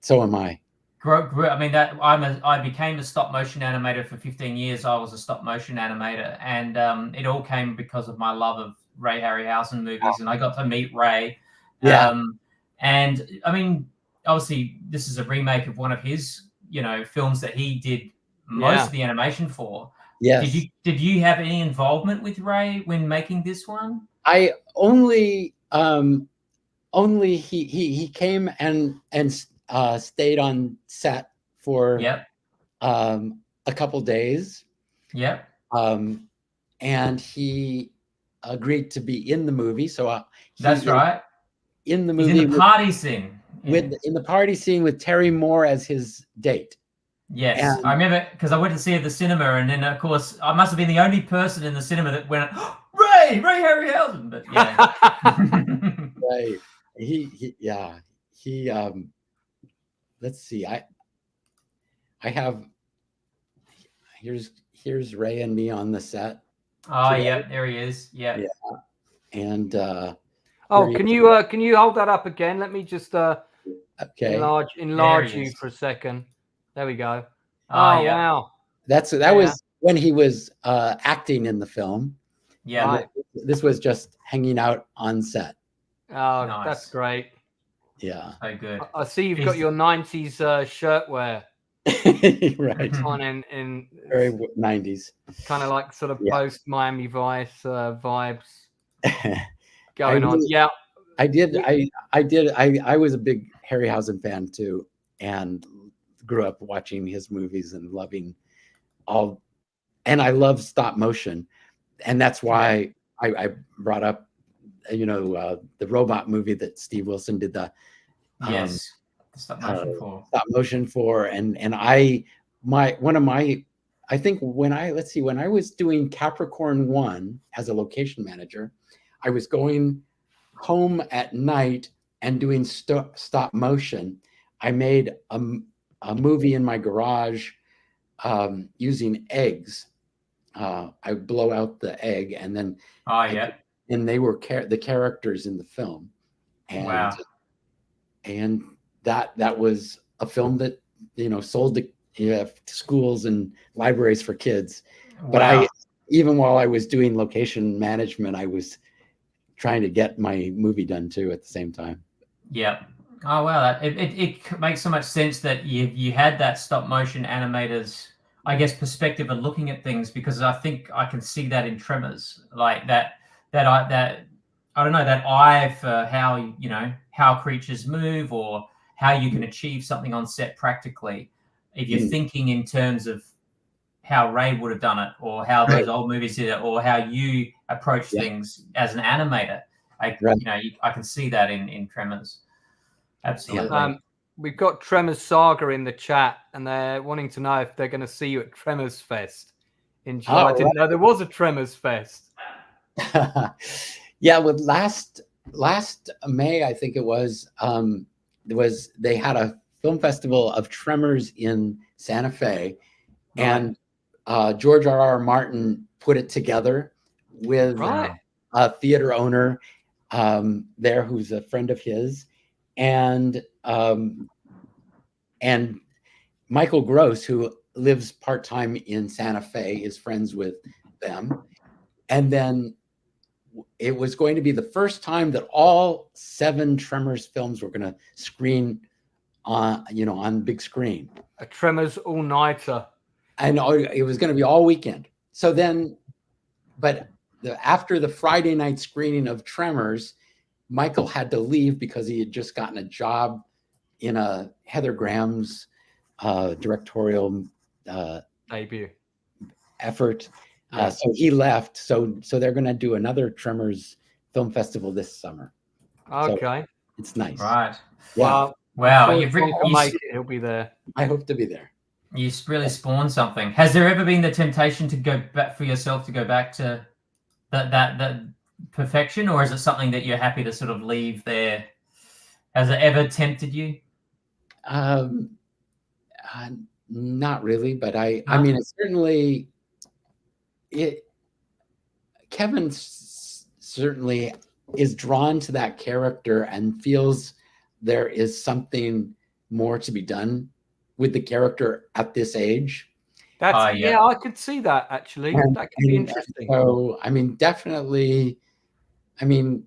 So am I. I became a stop motion animator for 15 years. I was a stop motion animator, and it all came because of my love of Ray Harryhausen movies, and I got to meet Ray. Yeah. And I mean, obviously, this is a remake of one of his, films that he did most of the animation for. Yes. Did you have any involvement with Ray when making this one? I only he came and stayed on set for a couple days. Yep. And he agreed to be in the movie. So that's right. In the movie, he's in the party scene. In the party scene with Terry Moore as his date. Yes, and I remember because I went to see it at the cinema, and then of course I must have been the only person in the cinema that went, oh, Ray Harryhausen. But yeah, right. He let's see. I have here's Ray and me on the set. Oh yeah, there he is. Yeah. And can you hold that up again? Let me just enlarge you for a second. There we go. Wow. That was when he was acting in the film. Yeah. Right. This was just hanging out on set. Oh, nice. That's great. Yeah. So good. I see you've got your 90s shirtwear. Right. On in very 90s. Kind of like sort of post Miami Vice vibes going on. Yeah. I was a big Harryhausen fan too, and grew up watching his movies and loving and I love stop motion, and that's why I brought up the robot movie that Steve Wilson did the stop motion for and I think when I was doing Capricorn 1 as a location manager, I was going home at night and doing stop motion. I made a movie in my garage using eggs. I blow out the egg and then and they were the characters in the film. And wow. And that was a film that sold to schools and libraries for kids. But even while I was doing location management, I was trying to get my movie done too at the same time. Yeah. Oh wow, it makes so much sense that you had that stop motion animators, I guess, perspective of looking at things, because I think I can see that in Tremors, like that I don't know, that eye for how creatures move or how you can achieve something on set practically. If you're thinking in terms of how Ray would have done it, or how those old movies did it, or how you approach things as an animator, I can see that in Tremors. Absolutely. We've got Tremors Saga in the chat, and they're wanting to know if they're going to see you at Tremors Fest in July. I didn't know there was a Tremors Fest. Yeah, with last May, I think it was, they had a film festival of Tremors in Santa Fe, and George R.R. Martin put it together with a theater owner there who's a friend of his, and Michael Gross, who lives part-time in Santa Fe, is friends with them. And then it was going to be the first time that all 7 Tremors films were going to screen on big screen. A Tremors all-nighter. And it was going to be all weekend. So then, but after the Friday night screening of Tremors, Michael had to leave because he had just gotten a job in a Heather Graham's directorial debut effort. So he left. So they're going to do another Tremors film festival this summer. Okay. So it's nice. Right. Yeah. Wow. He'll be there. I hope to be there. You really spawned something. Has there ever been the temptation to go back for yourself to go back to that perfection, or is it something that you're happy to sort of leave there? Has it ever tempted you? Not really, but I mean, it certainly. Kevin certainly is drawn to that character and feels there is something more to be done with the character at this age. Yeah, I could see that actually. That could be interesting. So, I mean, definitely, I mean,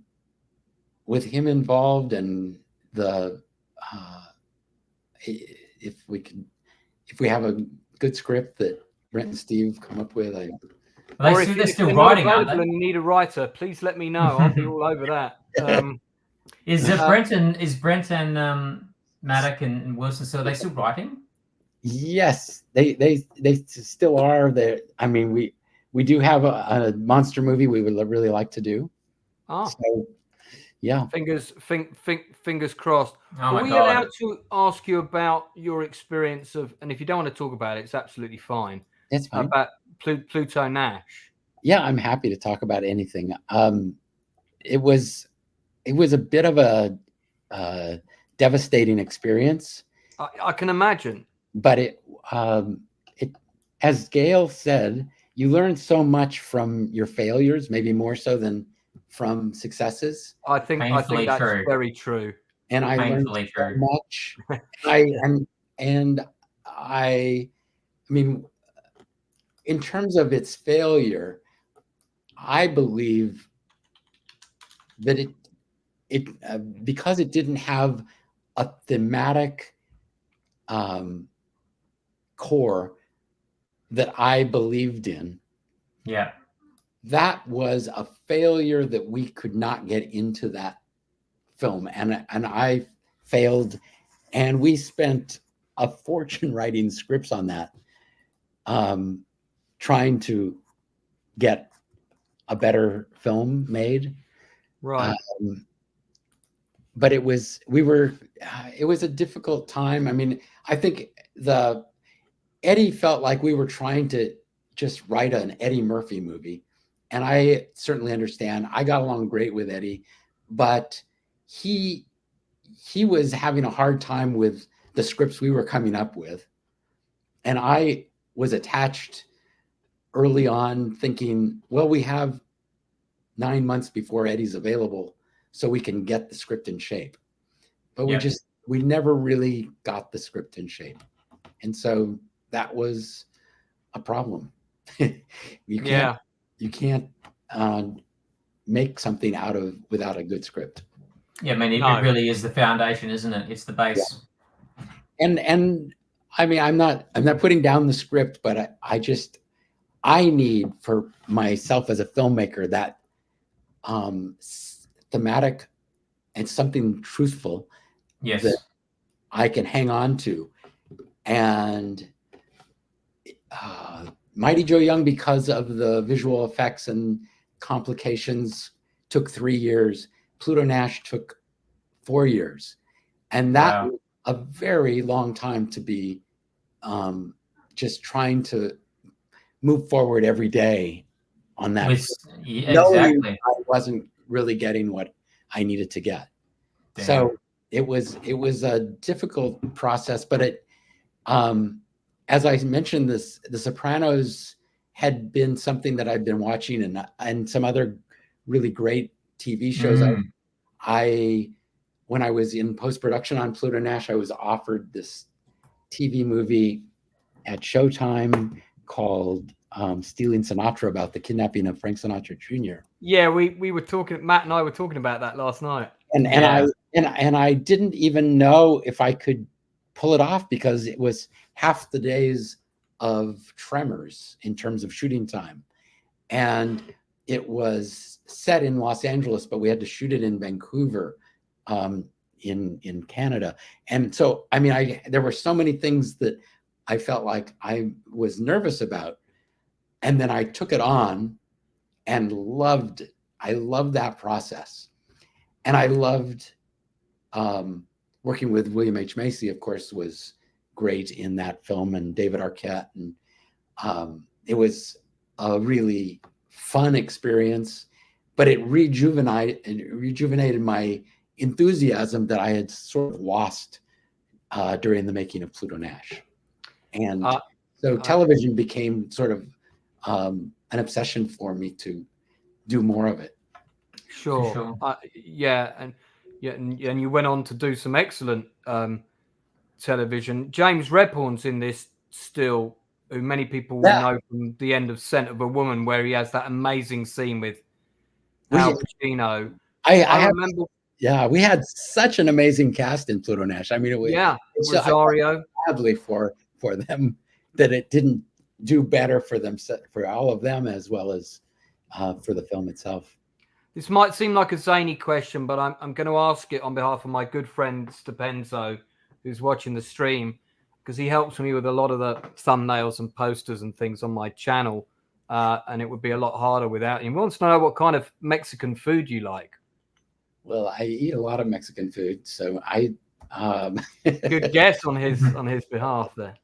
with him involved and the, if we have a good script that Brent and Steve come up with, or if they're still writing, and you need a writer, please let me know. I'll be all over that. Is Brent and Maddock and Wilson, so are they still writing? Yes, they still are. There. I mean, we do have a monster movie we would really like to do. Oh, so, yeah. Fingers crossed. Are we allowed to ask you about your experience of? And if you don't want to talk about it, it's absolutely fine. That's fine. About Pluto Nash. Yeah, I'm happy to talk about anything. It was a bit of a devastating experience. I can imagine. But it, as Gale said, you learn so much from your failures, maybe more so than from successes. I think that's very true. And I learned so much. I mean, in terms of its failure, I believe that it because it didn't have a thematic core that I believed in. Yeah. That was a failure that we could not get into that film. And I failed, and we spent a fortune writing scripts on that, trying to get a better film made. Right. But it was a difficult time. I mean, I think Eddie felt like we were trying to just write an Eddie Murphy movie. And I certainly understand. I got along great with Eddie, but he was having a hard time with the scripts we were coming up with. And I was attached early on thinking, well, we have 9 months before Eddie's available, so we can get the script in shape. But we never really got the script in shape. And so that was a problem. You can't make something without a good script. Yeah, I mean, it really is the foundation, isn't it? It's the base. Yeah. And I mean, I'm not putting down the script, but I need for myself as a filmmaker that thematic and something truthful that I can hang on to. And Mighty Joe Young, because of the visual effects and complications, took 3 years. Pluto Nash took 4 years. And that was a very long time to be just trying to move forward every day on that. Exactly. I wasn't really getting what I needed to get. Damn. So it was a difficult process, but it, as I mentioned, The Sopranos had been something that I'd been watching, and some other really great TV shows. I when I was in post-production on Pluto Nash, I was offered this TV movie at Showtime called Stealing Sinatra, about the kidnapping of Frank Sinatra Jr. Yeah, we were talking. Matt and I were talking about that last night. And I didn't even know if I could pull it off, because it was half the days of Tremors in terms of shooting time, and it was set in Los Angeles, but we had to shoot it in Vancouver, in Canada. And so, I mean, there were so many things that I felt like I was nervous about, and then I took it on and loved it. I loved that process, and I loved working with William H. Macy. Of course, was great in that film, and David Arquette, and it was a really fun experience. But it rejuvenated my enthusiasm that I had sort of lost during the making of Pluto Nash, and so television became sort of an obsession for me to do more of it. Sure. And you went on to do some excellent television. James Redhorn's in this still, who many people will know from The End of Scent of a Woman, where he has that amazing scene with Al Pacino. I remember. Yeah, we had such an amazing cast in Pluto Nash. I mean, it was Rosario. Sadly for them that it didn't do better for them, for all of them, as well as for the film itself. This might seem like a zany question, but I'm going to ask it on behalf of my good friend Stepenzo, who's watching the stream, because he helps me with a lot of the thumbnails and posters and things on my channel, and it would be a lot harder without him. He wants to know what kind of Mexican food you like. Well, I eat a lot of Mexican food, so I. Good guess on his behalf there.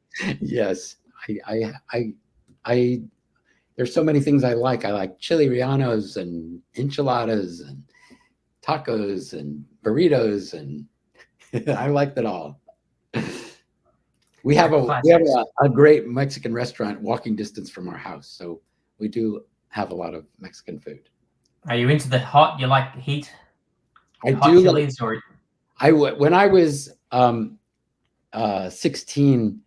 Yes, I there's so many things I like. I like chili rellenos and enchiladas and tacos and burritos, and I like that all. We have a great Mexican restaurant walking distance from our house, so we do have a lot of Mexican food. Are you into the hot? You like heat? I hot do. Chilies, or when I was 16,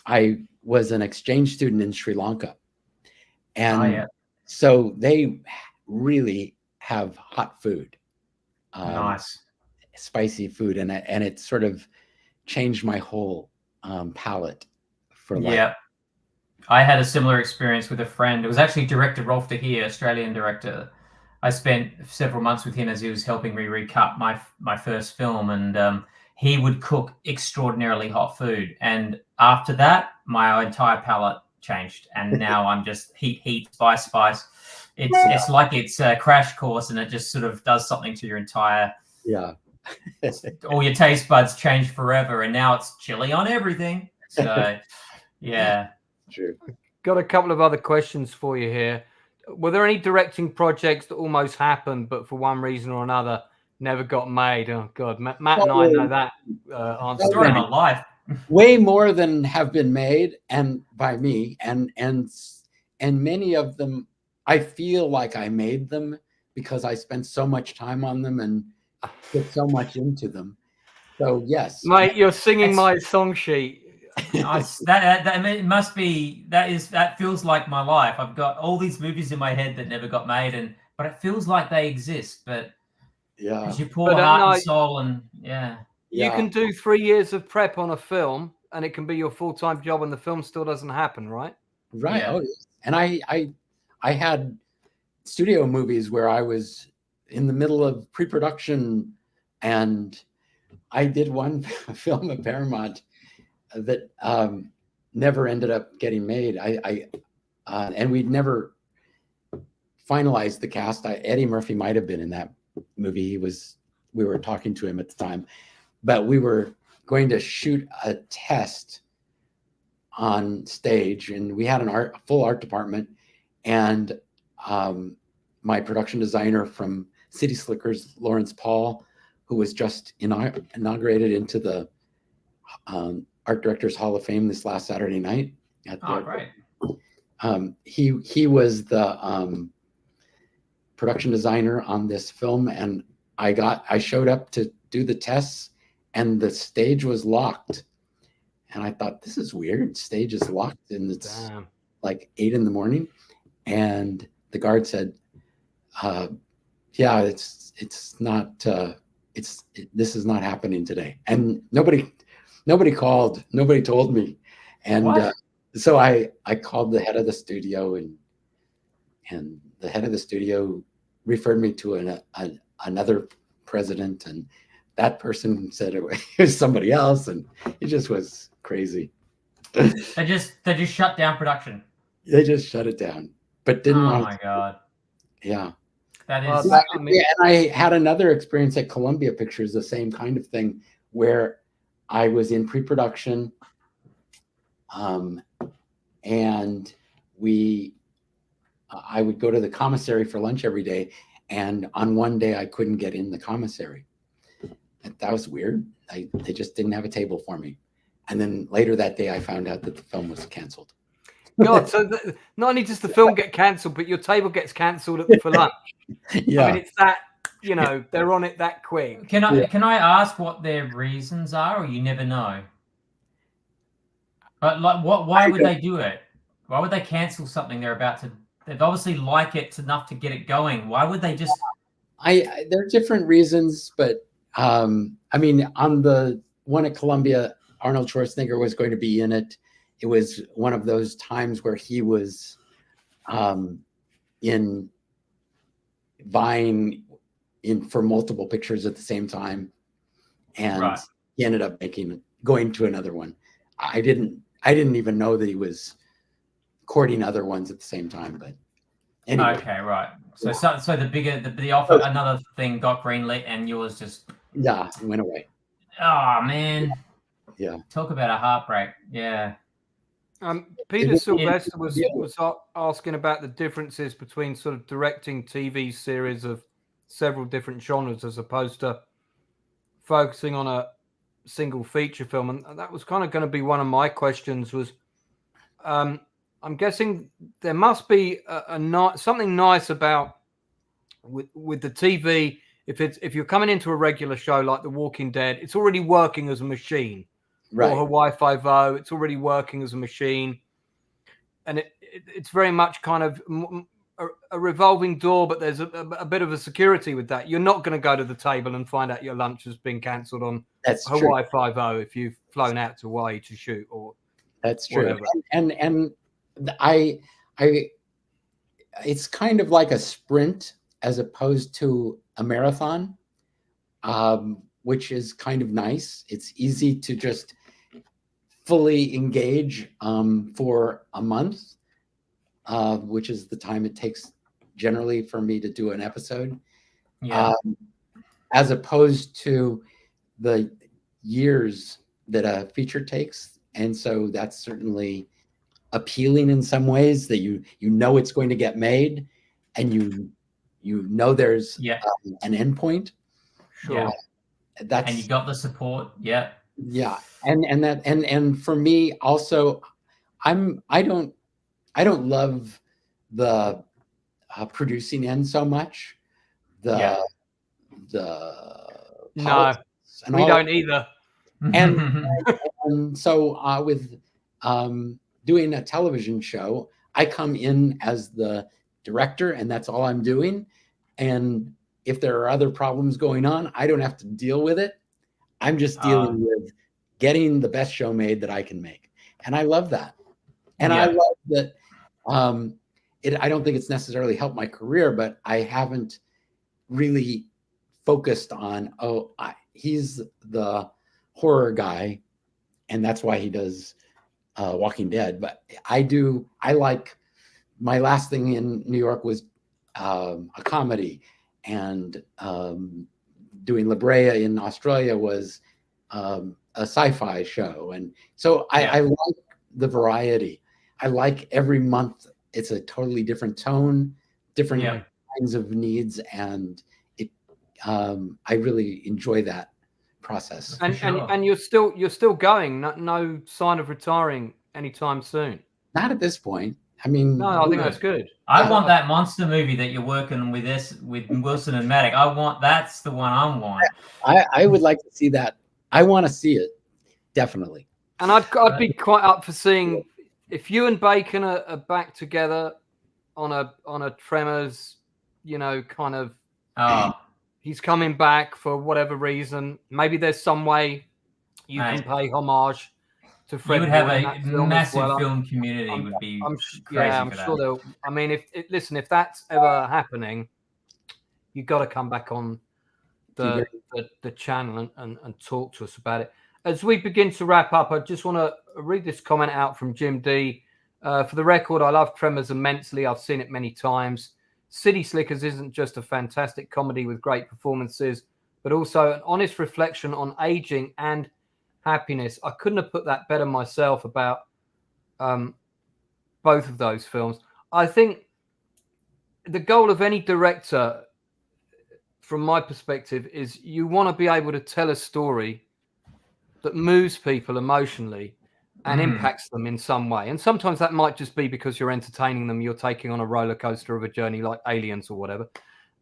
I was an exchange student in Sri Lanka, and so they really have hot food, nice, spicy food, and it sort of changed my whole palate for life. Yeah. I had a similar experience with a friend. It was actually director Rolf de Heer, Australian director. I spent several months with him as he was helping me recut my first film, and he would cook extraordinarily hot food. And after that, my entire palate changed, and now I'm just heat, spice. It's like it's a crash course, and it just sort of does something to your entire all your taste buds change forever, and now it's chili on everything. So yeah. True. Got a couple of other questions for you here. Were there any directing projects that almost happened, but for one reason or another never got made? Oh God, Matt and I know that answer. Story of my life. Way more than have been made, and by me, and many of them, I feel like I made them because I spent so much time on them and put so much into them. So yes, mate, you're singing my song sheet. It must be that feels like my life. I've got all these movies in my head that never got made, but it feels like they exist. But as you pour heart and soul, and you can do 3 years of prep on a film, and it can be your full-time job, and the film still doesn't happen, right? Right. Yeah. Oh, and I had studio movies where I was in the middle of pre-production, and I did one film at Paramount that never ended up getting made. And we'd never finalized the cast. Eddie Murphy might have been in that movie. We were talking to him at the time, but we were going to shoot a test on stage, and we had a full art department, and my production designer from City Slickers, Lawrence Paul, who was just inaugurated into the Art Directors Hall of Fame this last Saturday night. Right. He was the production designer on this film, and I showed up to do the tests, and the stage was locked. And I thought, this is weird. Stage is locked, and it's like 8 a.m. And the guard said, yeah, it's not, this is not happening today. And nobody called, nobody told me. And so I called the head of the studio, and the head of the studio referred me to another president, and that person said it was somebody else, and it just was crazy. They just shut down production. They just shut it down, but didn't. Oh my God. Yeah. That is. Yeah, and I had another experience at Columbia Pictures, the same kind of thing, where I was in pre-production, and I would go to the commissary for lunch every day, and on one day I couldn't get in the commissary. That was weird. They just didn't have a table for me. And then later that day, I found out that the film was canceled. God, so not only does the film get cancelled, but your table gets cancelled for lunch. Yeah. I mean, it's that, you know, they're on it that quick. Can I ask what their reasons are, or you never know? But like, why would they do it? Why would they cancel something they're about to? They'd obviously like it enough to get it going. Why would they just? There are different reasons, but I mean, on the one at Columbia, Arnold Schwarzenegger was going to be in it. It was one of those times where he was in vying for multiple pictures at the same time, and he ended up going to another one. I didn't even know that he was courting other ones at the same time, but anyway. Okay, right. So the offer, another thing got greenlit, and yours just went away. Oh man. Yeah. Talk about a heartbreak. Yeah. Peter Sylvester was asking about the differences between sort of directing TV series of several different genres as opposed to focusing on a single feature film, and that was kind of going to be one of my questions. Was I'm guessing there must be something nice about with the TV. If you're coming into a regular show like The Walking Dead, it's already working as a machine. Right. Or Hawaii Five-0, it's already working as a machine, and it's very much kind of a revolving door. But there's a bit of a security with that. You're not going to go to the table and find out your lunch has been cancelled on Hawaii Five-0 if you've flown out to Hawaii to shoot. Or that's true. Whatever. And it's kind of like a sprint as opposed to a marathon, which is kind of nice. It's easy to just fully engage for a month, which is the time it takes generally for me to do an episode, as opposed to the years that a feature takes. And so that's certainly appealing in some ways, that you know it's going to get made, and you know there's an end point. Sure. And you got the support. Yeah. Yeah. And for me also, I don't love the producing end so much. No, we don't either. And so with doing a television show, I come in as the director, and that's all I'm doing. And if there are other problems going on, I don't have to deal with it. I'm just dealing with getting the best show made that I can make. And I love that. And I love that. I don't think it's necessarily helped my career, but I haven't really focused on, he's the horror guy, and that's why he does Walking Dead. But my last thing in New York was a comedy, and doing La Brea in Australia was a sci-fi show. And so I like the variety. I like every month it's a totally different tone, different kinds of needs, and I really enjoy that process. And you're still going. No sign of retiring anytime soon. Not at this point. I mean, No, I think that's good. I want that monster movie that you're working with Wilson and Maddox. That's the one I want. I would like to see that. I want to see it, definitely. And I'd be quite up for seeing if you and Bacon are back together on a Tremors, kind of. He's coming back for whatever reason. Maybe there's some way you can pay homage to Fred. You would have Ward a massive film community. Would be crazy. I'm sure they'll. I mean, if that's ever happening, you got to come back on the channel and talk to us about it. As we begin to wrap up, I just want to read this comment out from Jim D. For the record, I love Tremors immensely. I've seen it many times. City Slickers isn't just a fantastic comedy with great performances, but also an honest reflection on aging and happiness. I couldn't have put that better myself about both of those films. I think the goal of any director, from my perspective, is you want to be able to tell a story that moves people emotionally and impacts them in some way. And sometimes that might just be because you're entertaining them, you're taking on a roller coaster of a journey like Aliens or whatever.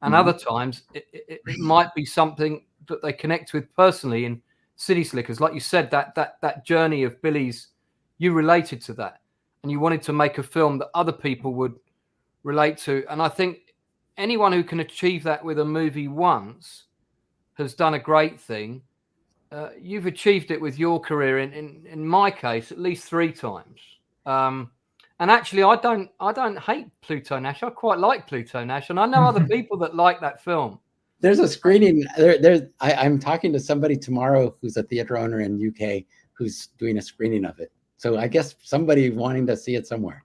And other times it might be something that they connect with personally in City Slickers. Like you said, that journey of Billy's, you related to that and you wanted to make a film that other people would relate to. And I think anyone who can achieve that with a movie once has done a great thing. You've achieved it with your career in my case at least 3 times. And actually I don't hate Pluto Nash. I quite like Pluto Nash, and I know other people that like that film. There's a screening I'm talking to somebody tomorrow who's a theater owner in UK who's doing a screening of it. So I guess somebody wanting to see it somewhere.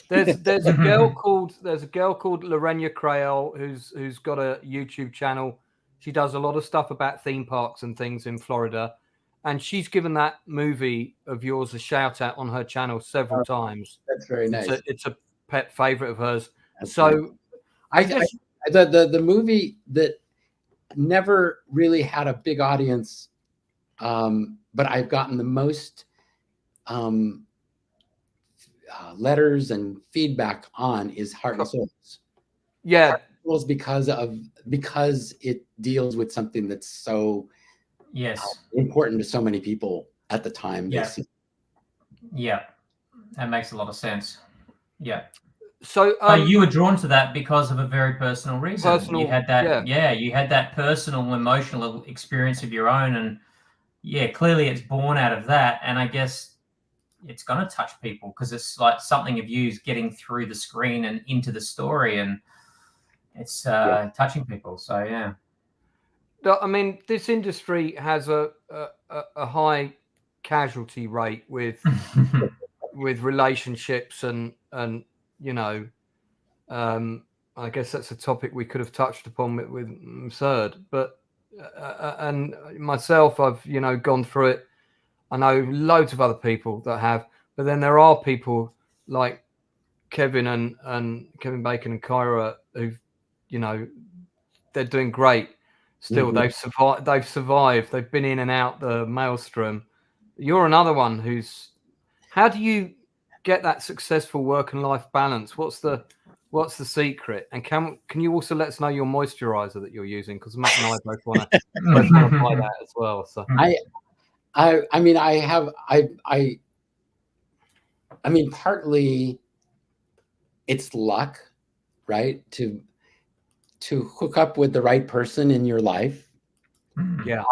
There's a girl called Lorena Crael who's got a YouTube channel. She does a lot of stuff about theme parks and things in Florida. And she's given that movie of yours a shout out on her channel several times. That's very nice. It's a pet favorite of hers. That's so nice. The movie that never really had a big audience, but I've gotten the most letters and feedback on is Heart and Souls. Yeah. Because it deals with something that's so important to so many people at the time. Yeah, that makes a lot of sense. Yeah. So you were drawn to that because of a very personal reason. You had that, you had that personal, emotional experience of your own, and clearly it's born out of that. And I guess it's going to touch people because it's like something of you getting through the screen and into the story, and it's touching people. So yeah. I mean, this industry has a high casualty rate with with relationships and I guess that's a topic we could have touched upon with Third, but and myself, I've gone through it. I know loads of other people that have, but then there are people like Kevin and Kevin Bacon and Kyra who've they're doing great still. They've survived. They've been in and out the maelstrom. You're another one how do you get that successful work and life balance? What's the secret? And can you also let us know your moisturizer that you're using, because Matt and I both want to buy that as well. So I mean partly it's luck, right? To hook up with the right person in your life. Yeah.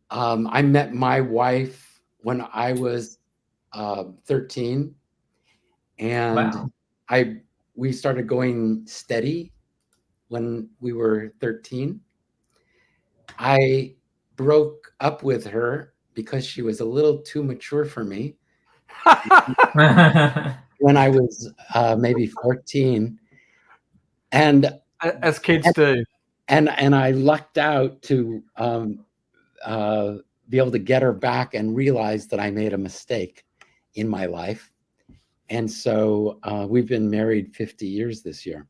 I met my wife when I was 13, and we started going steady when we were 13. I broke up with her because she was a little too mature for me when I was maybe 14. And as kids do. And I lucked out to be able to get her back and realize that I made a mistake in my life. And so we've been married 50 years this year.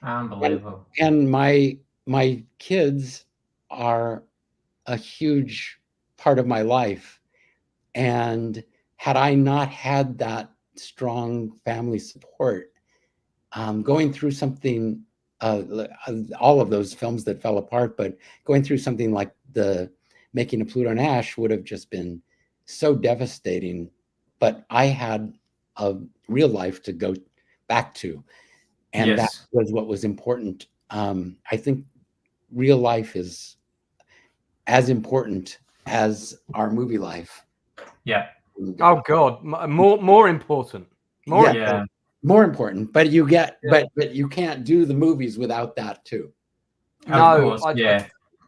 Unbelievable. And my kids are a huge part of my life. And had I not had that strong family support. Going through something, all of those films that fell apart, but going through something like the making of Pluto Nash would have just been so devastating. But I had a real life to go back to, and that was what was important. I think real life is as important as our movie life. Yeah. Oh God, more important. More important. But you get, but you can't do the movies without that too. Of course,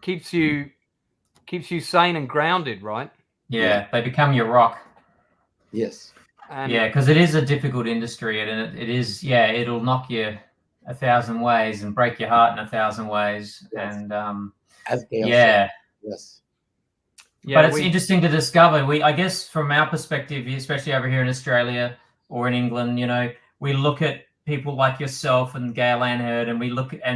keeps you sane and grounded, right? Yeah, they become your rock. Yes. And because it is a difficult industry, and it is. Yeah, it'll knock you 1,000 ways and break your heart in 1,000 ways. Yes. And as Gale said. Yes. But it's interesting to discover. I guess from our perspective, especially over here in Australia or in England, you know, we look at people like yourself and Gale Anne Hurd, and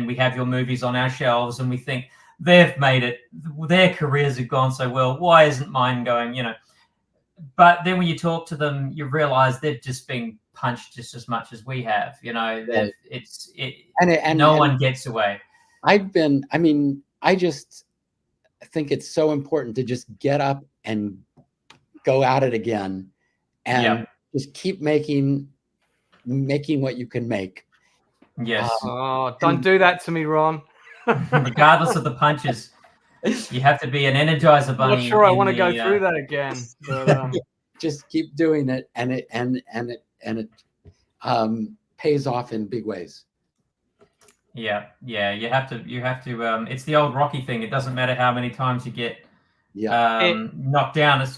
we have your movies on our shelves, and we think they've made it. Their careers have gone so well. Why isn't mine going? You know. But then when you talk to them, you realize they've just been punched just as much as we have. You know, no one gets away. I just think it's so important to just get up and go at it again, and just keep making what you can make. Yes. Don't do that to me, Ron. Regardless of the punches, you have to be an Energizer bunny. I'm not sure I want to go through that again. But, just keep doing it, and it pays off in big ways. Yeah. You have to. It's the old Rocky thing. It doesn't matter how many times you get knocked down. It's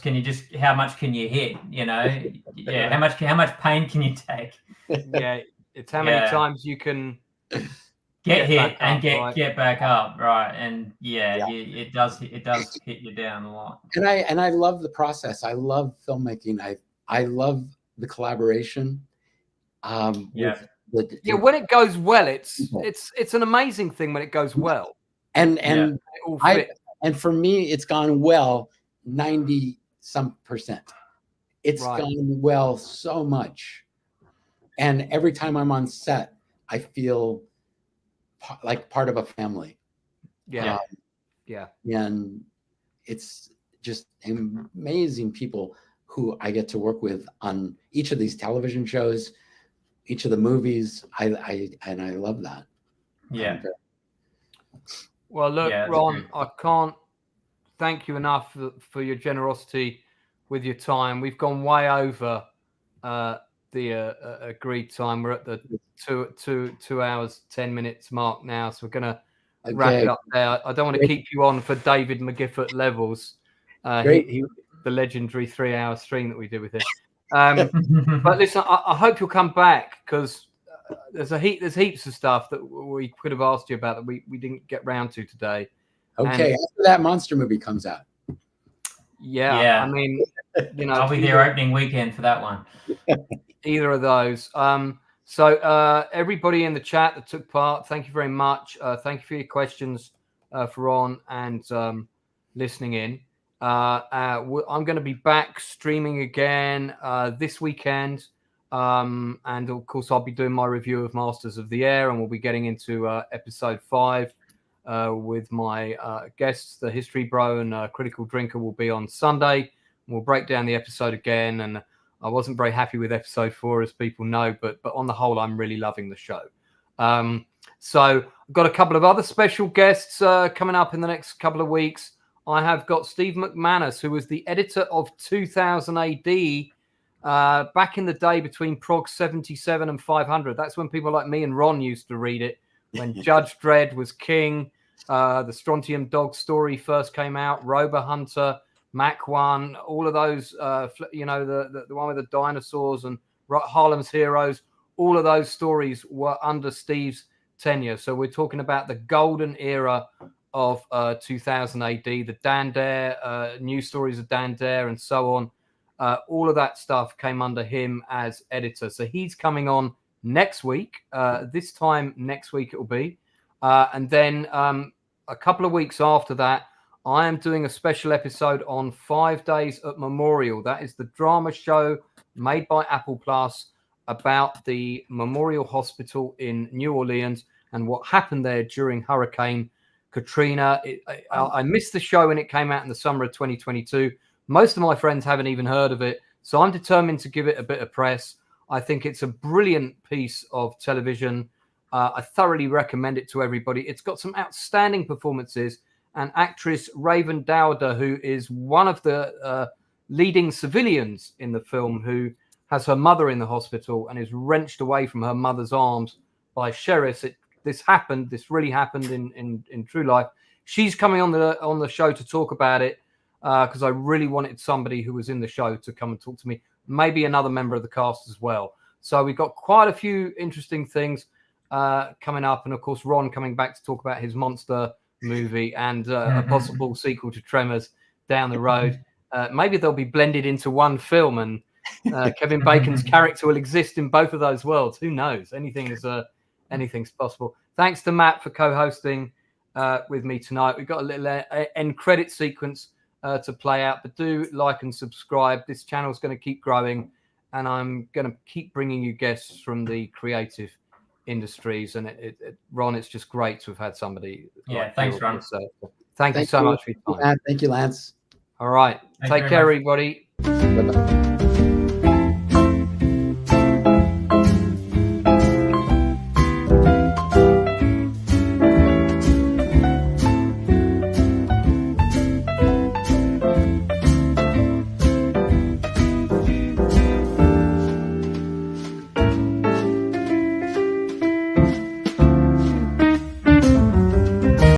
how much can you hit? You know. Yeah. How much pain can you take? Yeah. It's how many times you can get hit and get back up, right? And it does hit you down a lot. And I love the process. I love filmmaking. I love the collaboration. When it goes well, it's an amazing thing when it goes well. And for me, it's gone well 90-some%. It's gone well so much. And every time I'm on set, I feel like part of a family. Yeah. And it's just amazing people who I get to work with on each of these television shows, each of the movies. I love that. Yeah. Well, look, Ron, I can't thank you enough for your generosity with your time. We've gone way over the agreed time. We're at the 2 hours 10 minutes mark now, so we're gonna wrap it up there. I don't want to keep you on for David McGiffert levels. The legendary 3-hour stream that we did with him. But listen, I hope you'll come back, because there's heaps of stuff that we could have asked you about that we didn't get round to today. Okay, after that monster movie comes out. Yeah. I mean, you know, I'll be there opening weekend for that one. Either of those. So everybody in the chat that took part, thank you very much. Thank you for your questions, for Ron, and listening in. I'm going to be back streaming again this weekend. And of course, I'll be doing my review of Masters of the Air, and we'll be getting into episode 5 with my guests. The History Bro and Critical Drinker will be on Sunday. We'll break down the episode again, and I wasn't very happy with episode 4, as people know, but on the whole, I'm really loving the show. So I've got a couple of other special guests coming up in the next couple of weeks. I have got Steve McManus, who was the editor of 2000 AD back in the day between Prog 77 and 500. That's when people like me and Ron used to read it, when Judge Dredd was king, the Strontium Dog story first came out, Robo Hunter, Mach 1, all of those, the one with the dinosaurs and Harlem's Heroes, all of those stories were under Steve's tenure. So we're talking about the golden era of 2000 AD, the Dan Dare, news stories of Dan Dare and so on. All of that stuff came under him as editor. So he's coming on next week. This time next week it will be. And then a couple of weeks after that, I am doing a special episode on 5 Days at Memorial. That is the drama show made by Apple Plus about the Memorial Hospital in New Orleans and what happened there during Hurricane Katrina. I missed the show when it came out in the summer of 2022. Most of my friends haven't even heard of it, so I'm determined to give it a bit of press. I think it's a brilliant piece of television. I thoroughly recommend it to everybody. It's got some outstanding performances, and actress Raven Dowder, who is one of the leading civilians in the film, who has her mother in the hospital and is wrenched away from her mother's arms by sheriffs. This really happened in true life. She's coming on the show to talk about it because I really wanted somebody who was in the show to come and talk to me. Maybe another member of the cast as well. So we've got quite a few interesting things coming up, and of course Ron coming back to talk about his monster movie and a possible sequel to Tremors down the road. Maybe they'll be blended into one film, and Kevin Bacon's character will exist in both of those worlds. Who knows? Anything's possible. Thanks to Matt for co-hosting with me tonight. We've got a little end credit sequence to play out, but do like and subscribe. This channel is going to keep growing, and I'm going to keep bringing you guests from the creative industries. And Ron, it's just great to have had somebody. Thanks, Ron. Thank you so much for your time. Thank you, Lance. All right. Take care, everybody. Bye-bye.